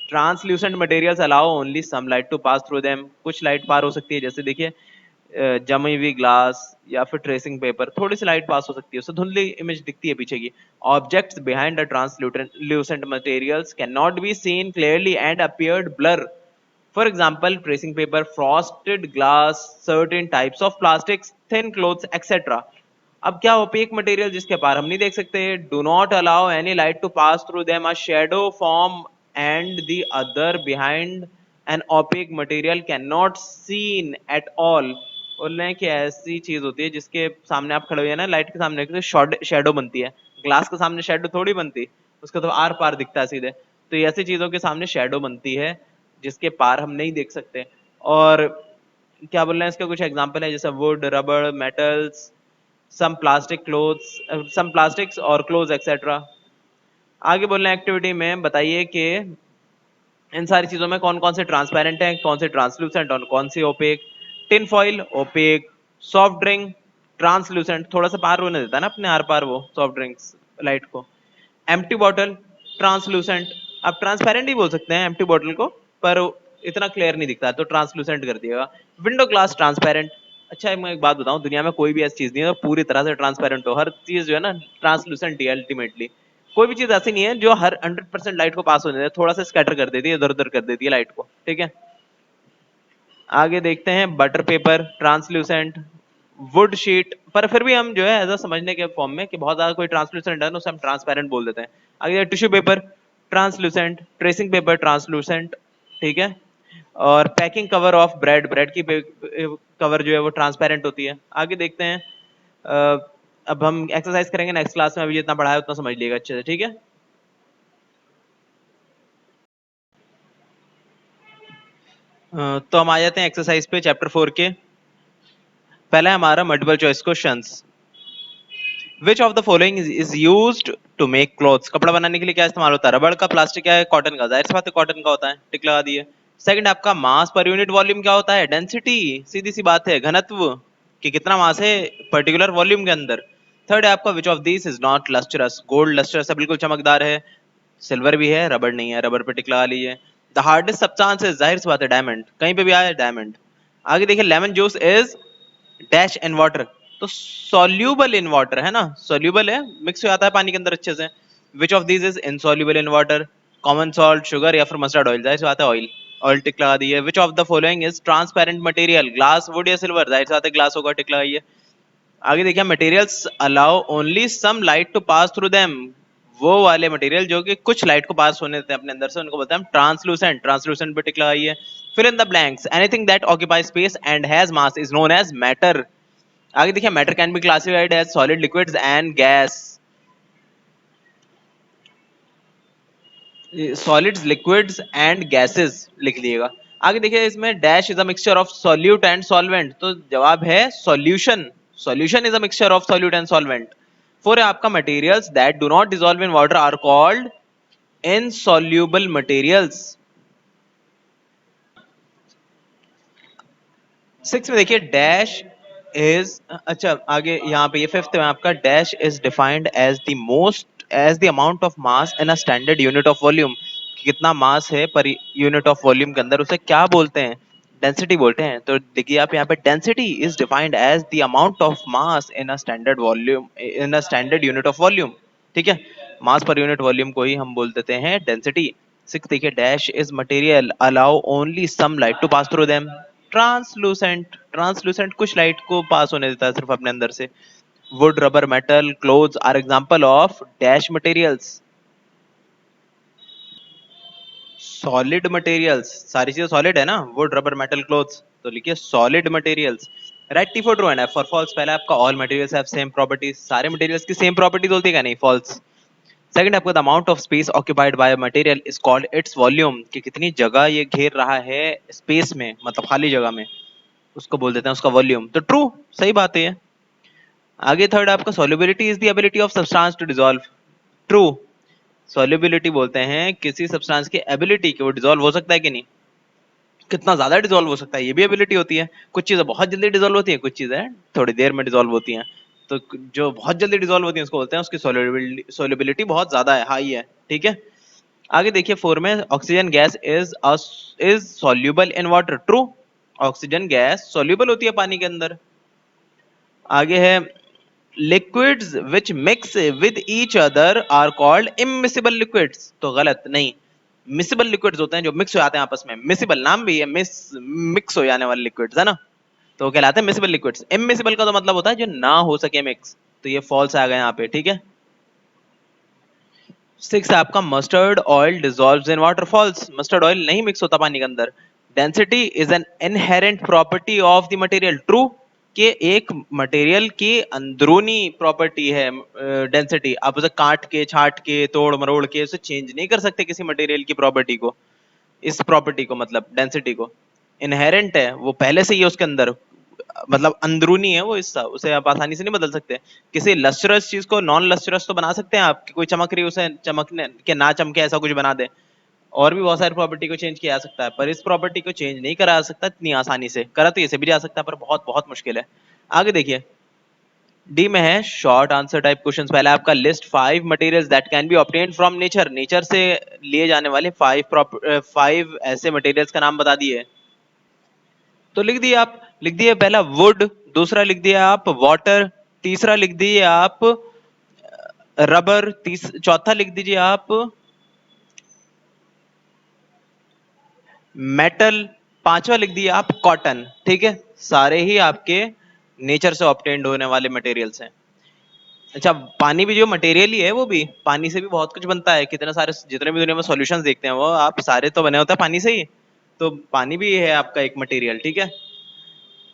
Translucent materials allow only some light to pass through them. कुछ लाइट पार हो सकती है, जैसे देखिए जमी हुई ग्लास या फिर ट्रेसिंग पेपर, थोड़ी सी लाइट पास हो सकती है, उससे धुंधली इमेज दिखती है पीछे की। Objects behind the translucent materials can not be seen clearly and appeared blur. For example, tracing paper, frosted glass, certain types of plastics, thin clothes, etc. अब क्या ओपेक मटेरियल जिसके पार हम नहीं देख सकते, do not allow any light to pass through them, a shadow form and the other behind an opaque material can not seen at all. बोल रहे हैं कि ऐसी चीज होती है जिसके सामने आप खड़े हुए हैं ना, लाइट के सामने शैडो बनती है। ग्लास के सामने शैडो थोड़ी बनती, उसका तो आर पार दिखता है सीधे। तो ऐसी चीजों के सामने शैडो बनती है जिसके पार हम नहीं देख सकते। और क्या बोल रहे हैं, इसका कुछ एग्जांपल है जैसे wood, rubber, metals, some plastic clothes, some plastics और क्लोथ्स एक्सेट्रा। आगे बोल रहे हैं एक्टिविटी में बताइए कि इन सारी चीजों में कौन कौन से ट्रांसपेरेंट हैं, कौन से ट्रांसलूसेंट और कौन से opaque. Tin foil opaque, soft drink translucent, थोड़ा सा पार होने देता है ना अपने आर पार वो सॉफ्ट ड्रिंक्स लाइट को। एम्प्टी बॉटल ट्रांसलूसेंट, आप ट्रांसपेरेंट ही बोल सकते हैं एम्प्टी बॉटल को, पर इतना क्लियर नहीं दिखता तो ट्रांसलूसेंट कर दिएगा। Window glass transparent. अच्छा मैं एक बात बताऊं, दुनिया में कोई भी ऐसी चीज नहीं है जो पूरी तरह से ट्रांसपेरेंट हो, हर चीज जो है ना ट्रांसलूसेंट ही अल्टीमेटली। कोई भी चीज ऐसी नहीं है जो हर 100% लाइट को पास होने दे, थोड़ा सा स्कैटर कर देती है, इधर उधर कर देती है लाइट को, ठीक है। आगे देखते हैं butter paper translucent, would sheet, पर फिर भी हम जो है ऐसा समझने के फॉर्म में कि बहुत ज्यादा कोई ट्रांसल्यूसेंट है ना, उसे हम ट्रांसपेरेंट बोल देते हैं। आगे tissue paper translucent, tracing paper translucent, ठीक है। और packing cover of bread, bread की कवर जो है वो ट्रांसपेरेंट होती है। आगे देखते हैं अब हम एक्सरसाइज करेंगे नेक्स्ट क्लास में, अभी जितना पढ़ा है उतना समझ लीजिएगा अच्छे से, ठीक है। तो हम आ जाते हैं एक्सरसाइज पे चैप्टर 4 के। पहला है हमारा multiple choice questions. Which of the following is used to make clothes, कपड़ा बनाने के लिए क्या इस्तेमाल होता है, रबड़ का, प्लास्टिक का है, कॉटन का, जाहिर सी बात है कॉटन का होता है, टिक लगा दिए। सेकंड आपका मास पर यूनिट वॉल्यूम क्या होता है, डेंसिटी, सीधी सी बात है, घनत्व कि कितना मास है पर्टिकुलर वॉल्यूम के अंदर। थर्ड है आपका which of this is not lustrous, gold lustrous है, बिल्कुल चमकदार है, सिल्वर भी है, रबड़ नहीं है, रबड़ पे टिक लगा लीजिए। द हार्डेस्ट सब्सटेंस है, जाहिर सी बात है डायमंड, कहीं पे भी आया डायमंड। आगे देखिए lemon juice is dash in water, तो सॉल्यूबल इन वाटर है ना, सॉल्यूबल है, मिक्स हो जाता है पानी के अंदर अच्छे से। Which of these is insoluble in water, common salt, sugar या फिर मस्टर्ड ऑयल, जाहिर सी बात है ऑयल, ऑयल टिक लगा दी है। विच of the following is transparent material, glass, would या सिल्वर, जाहिर सी बात है ग्लास होगा, टिक लगाइए। आगे देखिए materials allow only some light to pass through them, वो वाले मटेरियल जो कि कुछ लाइट को पास होने देते हैं अपने अंदर से, उनको बोलते हैं ट्रांसलूसेंट, ट्रांसलूसेंट पे टिक लगाइए। Fill in the blanks, anything that occupy space and has mass is known as matter. आगे देखिए matter can be classified as solid, liquids and gas, solids, liquids and gases लिख लीजिएगा। आगे देखिए इसमें dash is a mixture of solute and solvent, तो जवाब है solution, solution is a mixture of solute and solvent. Four है आपका materials that do not dissolve in water are called insoluble materials. Six में देखिए डैश इज, अच्छा आगे यहाँ पे ये फिफ्थ में आपका dash is defined as the most as the amount of mass in a standard unit of volume, कितना मास है पर यूनिट ऑफ वॉल्यूम के अंदर, उसे क्या बोलते हैं, डेंसिटी बोलते हैं। तो देखिए आप यहाँ पे density is defined as the amount of mass in a standard volume, in a standard unit of volume, ठीक है। मास पर यूनिट वॉल्यूम को ही हम बोल देते हैं डेंसिटी। सिक्स देखिए dash is material allow only some light to pass through them, translucent, translucent कुछ light को पास होने देता है सिर्फ अपने अंदर से। Wood, rubber, metal, clothes are example of dash materials, solid materials, सारी चीजें सॉलिड है ना, वुड, रबर, मेटल, क्लोथ्स, तो लिखिए solid materials. Right, T for true and F for false. पहला आपका all materials have same properties, सारे materials की सेम प्रॉपर्टीज होती है क्या, नहीं, फॉल्स। सेकंड आपका the amount of space occupied by material is called its volume, कि कितनी जगह ये घेर रहा है स्पेस में, मतलब खाली जगह में, उसको बोल देते हैं उसका वॉल्यूम, तो ट्रू, सही बात है ये। आगे थर्ड आपका solubility is the ability of substance to dissolve, true, solubility बोलते हैं किसी सब्सटेंस की एबिलिटी कि वो डिसॉल्व हो सकता है कि नहीं, कितना ज्यादा डिसॉल्व हो सकता है, ये भी एबिलिटी होती है। कुछ चीजें बहुत जल्दी डिसॉल्व होती है, कुछ चीजें थोड़ी देर में डिसॉल्व होती हैं, तो जो बहुत जल्दी डिसॉल्व होती है उसको बोलते हैं, उसकी सोल्युबिलिटी बहुत ज्यादा है, हाई है, ठीक है। आगे देखिए 4 में, oxygen gas is soluble in water, true, oxygen gas soluble होती है पानी के अंदर। आगे है liquids which mix with each other are called immiscible liquids, तो गलत, नहीं, मिसिबल लिक्विड्स होते हैं जो मिक्स हो जाते हैं आपस में, मिसिबल नाम भी है, मिक्स हो जाने वाले लिक्विड्स है ना, तो वो कहलाते हैं मिसिबल लिक्विड्स। इमिसिबल का तो मतलब होता है जो ना हो सके मिक्स, तो ये फॉल्स आ गया यहाँ पे, ठीक है। 6 आपका mustard oil dissolves in water, false, mustard oil नहीं मिक्स होता पानी के अंदर। Density is an inherent property of the material, true, कि एक मटेरियल की अंदरूनी प्रॉपर्टी है डेंसिटी, आप उसे काट के छाट के तोड़ मरोड़ के उसे चेंज नहीं कर सकते किसी मटेरियल की प्रॉपर्टी को, इस प्रॉपर्टी को मतलब डेंसिटी को, इनहेरेंट है वो पहले से ही है उसके अंदर, मतलब अंदरूनी है वो हिस्सा, उसे आप आसानी से नहीं बदल सकते। किसी लस्ट्रस चीज को नॉन लस्ट्रस तो बना सकते हैं आप, कि कोई चमक रही है उसे चमकने के ना चमके ऐसा कुछ बना दे, और भी बहुत सारी प्रॉपर्टी को चेंज किया जा सकता है, पर इस प्रॉपर्टी को चेंज नहीं करा जा सकता इतनी आसानी से, करा तो इसे भी जा सकता है पर बहुत बहुत मुश्किल है। आगे देखिए डी में है शॉर्ट आंसर टाइप क्वेश्चंस। पहले आपका list 5 materials that can B obtained from nature, nature से लिए जाने वाले 5 ऐसे मटेरियल्स का नाम बता दिए, तो लिख दिए आप, लिख दिए पहला वुड, दूसरा लिख दिया आप वाटर, तीसरा लिख दिए आप रबर, चौथा लिख दीजिए आप मेटल, पांचवा लिख दिया आप कॉटन, ठीक है, सारे ही आपके नेचर से ऑब्टेन्ड होने वाले मटेरियल्स हैं। अच्छा, पानी भी जो मटेरियल ही है, वो भी पानी से भी बहुत कुछ बनता है, कितने सारे जितने भी दुनिया में सॉल्यूशंस देखते हैं वो आप सारे तो बने होते हैं पानी से ही, तो पानी भी है आपका एक मटेरियल, ठीक है।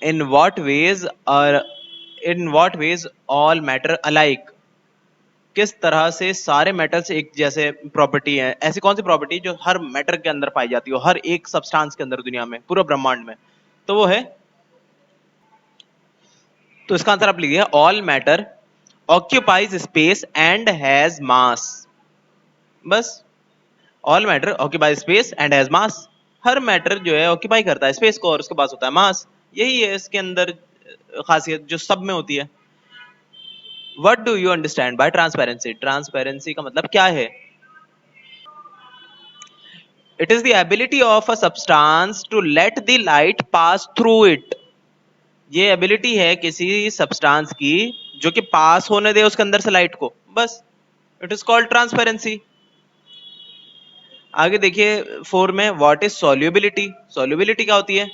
इन व्हाट वेज और in what ways all matter alike, किस तरह से सारे मेटल्स एक जैसे प्रॉपर्टी है, ऐसी कौन सी प्रॉपर्टी जो हर मैटर के अंदर पाई जाती हो, हर एक सब्सटेंस के अंदर दुनिया में, पूरा ब्रह्मांड में, तो वो है, तो इसका आंसर आप लिखिए all matter occupies space and has mass, बस, all matter occupies space and has mass, हर मैटर जो है ऑक्यूपाई करता है स्पेस को और उसके पास होता है मास, यही है इसके अंदर खासियत जो सब में होती है। What do you understand by transparency, transparency का मतलब क्या है? It is the ability of a substance to let the light pass through it, ये एबिलिटी है किसी सब्सटेंस की जो कि पास होने दे उसके अंदर से लाइट को, बस, इट इज कॉल्ड ट्रांसपेरेंसी। आगे देखिए 4 में व्हाट इज सॉल्युबिलिटी, सॉल्युबिलिटी क्या होती है?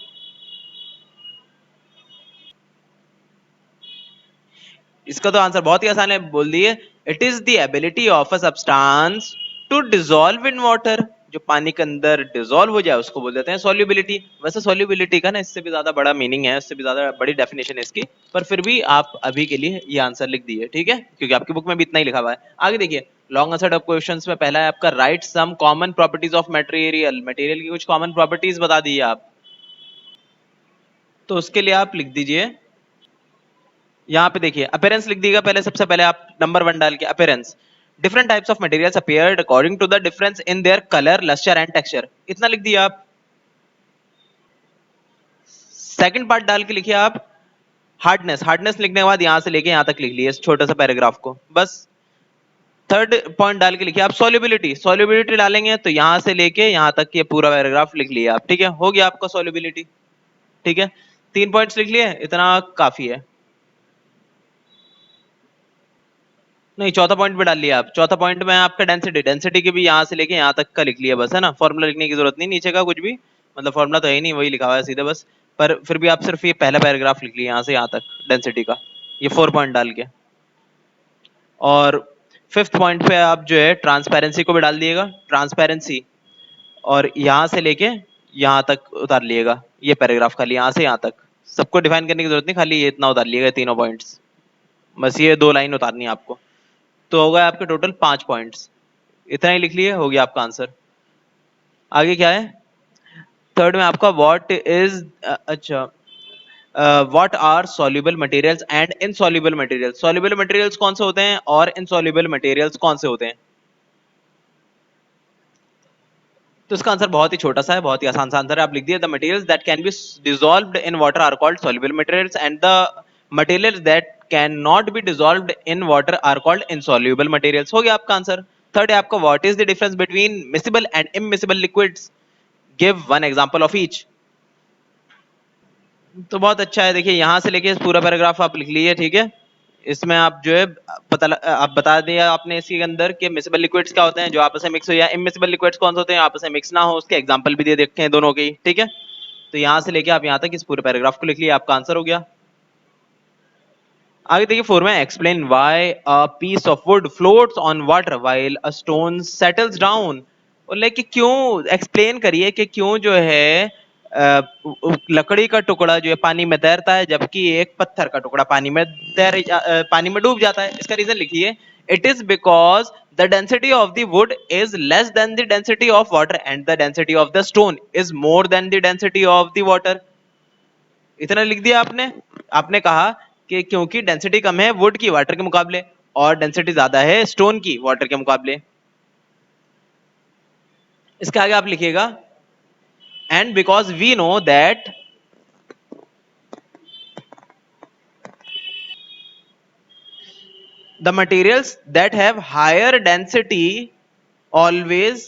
इसका तो आंसर बहुत ही आसान है, बोल दिए, it is the ability of a substance to dissolve in water, जो पानी के अंदर डिसॉल्व हो जाए उसको बोल देते हैं सॉल्युबिलिटी। वैसे सॉल्युबिलिटी का ना इससे भी ज्यादा बड़ा मीनिंग है, इससे भी ज्यादा बड़ी डेफिनेशन है इसकी, पर फिर भी आप अभी के लिए ये आंसर लिख दिए, ठीक है, क्योंकि आपकी बुक में भी इतना ही लिखा हुआ है। आगे देखिए लॉन्ग आंसर ऑफ क्वेश्चंस में पहला है आपका write some common properties of material, material की कुछ कॉमन प्रॉपर्टीज बता दीजिए आप, तो उसके लिए आप लिख दीजिए, यहाँ पे देखिए अपीयरेंस लिख दीजिएगा पहले, सबसे पहले आप नंबर 1 डाल के appearance, different types of materials appeared according to the difference in their colour lustre and texture, इतना लिख दिया आप। सेकंड पार्ट डाल के लिखिए आप हार्डनेस, हार्डनेस लिखने के बाद यहां से लेके यहां तक लिख लिए इस छोटे सा पैराग्राफ को, बस। थर्ड पॉइंट डाल के लिखिए आप सॉल्युबिलिटी, सॉल्युबिलिटी डालेंगे तो यहां से लेके यहां तक ये पूरा पैराग्राफ लिख लिया आप, ठीक है, हो गया आपका सॉल्युबिलिटी, ठीक है। 3 पॉइंट्स लिख लिए, इतना काफी है, नहीं चौथा पॉइंट भी डाल लिया आप, चौथा पॉइंट में आपका डेंसिटी, डेंसिटी की भी यहाँ से लेके यहाँ तक का लिख लिया बस, है ना, फॉर्मूला लिखने की जरूरत नहीं नीचे का कुछ भी, मतलब फॉर्मूला तो है ही नहीं, वही लिखा हुआ है सीधे बस, पर फिर भी आप सिर्फ ये पहला पैराग्राफ लिख लिया यहाँ से यहाँ तक डेंसिटी का, ये 4 पॉइंट डाल के। और फिफ्थ पॉइंट पे आप जो है ट्रांसपेरेंसी को भी डाल दिएगा, ट्रांसपेरेंसी, और यहाँ से लेके यहाँ तक उतार लिएगा ये पैराग्राफ, खाली यहाँ से यहाँ तक, सबको डिफाइन करने की जरूरत नहीं, खाली ये इतना उतार लिएगा तीनों पॉइंट्स, बस ये 2 लाइन उतारनी है आपको, तो होगा आपके टोटल 5 पॉइंट्स, इतना ही लिख लिए, हो गया आपका आंसर। आगे क्या है? थर्ड में आपका व्हाट इज, अच्छा, what are soluble materials and insoluble materials, soluble materials कौन से होते हैं और इनसॉल्युबल मटेरियल्स कौन से होते हैं? तो इसका आंसर बहुत ही छोटा सा है, बहुत ही आसान सा आंसर है, आप लिख दिए the materials that can be dissolved in water are called soluble materials and the materials that can not be dissolved in water are called insoluble materials. हो गया आपका आंसर। थर्ड है आपका what is the difference between miscible and immiscible liquids, give one example of each. तो बहुत अच्छा है, देखिए यहाँ से लेके पूरा पैराग्राफ आप लिख लीजिए, ठीक है। इसमें आप जो है आप बता दिया आपने इसके अंदर कि मिसिबल लिक्विड्स क्या होते हैं जो आपस में मिक्स हो, या इमिसिबल लिक्विड्स कौन से होते हैं आपस में मिक्स ना हो, उसके एग्जांपल भी दे देखे हैं दोनों के, ठीक है। तो यहाँ से लेके आप यहाँ तक इस पूरे पैराग्राफ को लिख लिया, आपका आंसर हो गया। आगे देखिए 4 में, explain why a piece of wood floats on water while a stone settles down. बोले कि क्यों, एक्सप्लेन करिए कि क्यों जो है लकड़ी का टुकड़ा जो है पानी में तैरता है जबकि एक पत्थर का टुकड़ा पानी में डूब जाता है। इसका रीजन लिखिए। It is because the density of the wood is less than the density of water and the density of the stone is more than the density of the water. इतना लिख दिया आपने। आपने कहा कि क्योंकि डेंसिटी कम है वुड की वाटर के मुकाबले और डेंसिटी ज्यादा है स्टोन की वाटर के मुकाबले। इसके आगे आप लिखिएगा, and because we know that the materials that have higher density always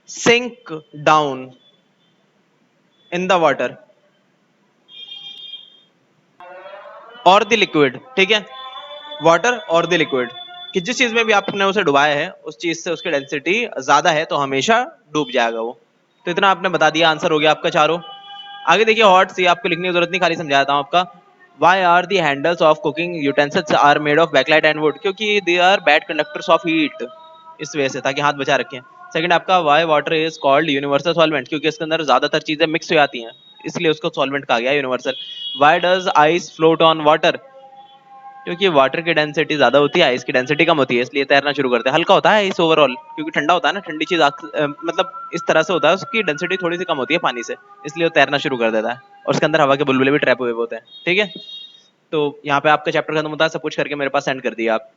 sink down in the water or the liquid, ठीक है। वाटर और द लिक्विड कि जिस चीज में भी आपने उसे डुबाया है उस चीज से उसकी डेंसिटी ज्यादा है तो हमेशा डूब जाएगा वो। तो इतना आपने बता दिया, आंसर हो गया आपका चारों। आगे देखिए हॉट सी, आपको लिखने की जरूरत नहीं, खाली समझाता हूं आपका। Why are the handles of cooking utensils are made of bakelite and wood? क्योंकि they are bad conductors of heat, इस वजह से, ताकि हाथ बचा रखें। सेकंड आपका why water is called universal solvent, क्योंकि इसके अंदर ज्यादातर चीजें मिक्स हो जाती हैं इसलिए उसको सॉल्वेंट कहा गया universal. Why does ice float on water? क्योंकि वाटर की डेंसिटी ज्यादा होती है, आइस की डेंसिटी कम होती है, इसलिए तैरना शुरू करते हैं। हल्का होता है आइस ओवरऑल, क्योंकि ठंडा होता है ना, ठंडी चीज मतलब इस तरह से होता है, उसकी डेंसिटी थोड़ी सी कम होती है पानी से, इसलिए वो तैरना शुरू कर देता है और उसके अंदर हवा के बुलबुले भी ट्रैप हुए होते हैं, ठीक है। तो यहाँ पे आपका चैप्टर खत्म होता है, सब कुछ करके मेरे पास सेंड कर दिया आप।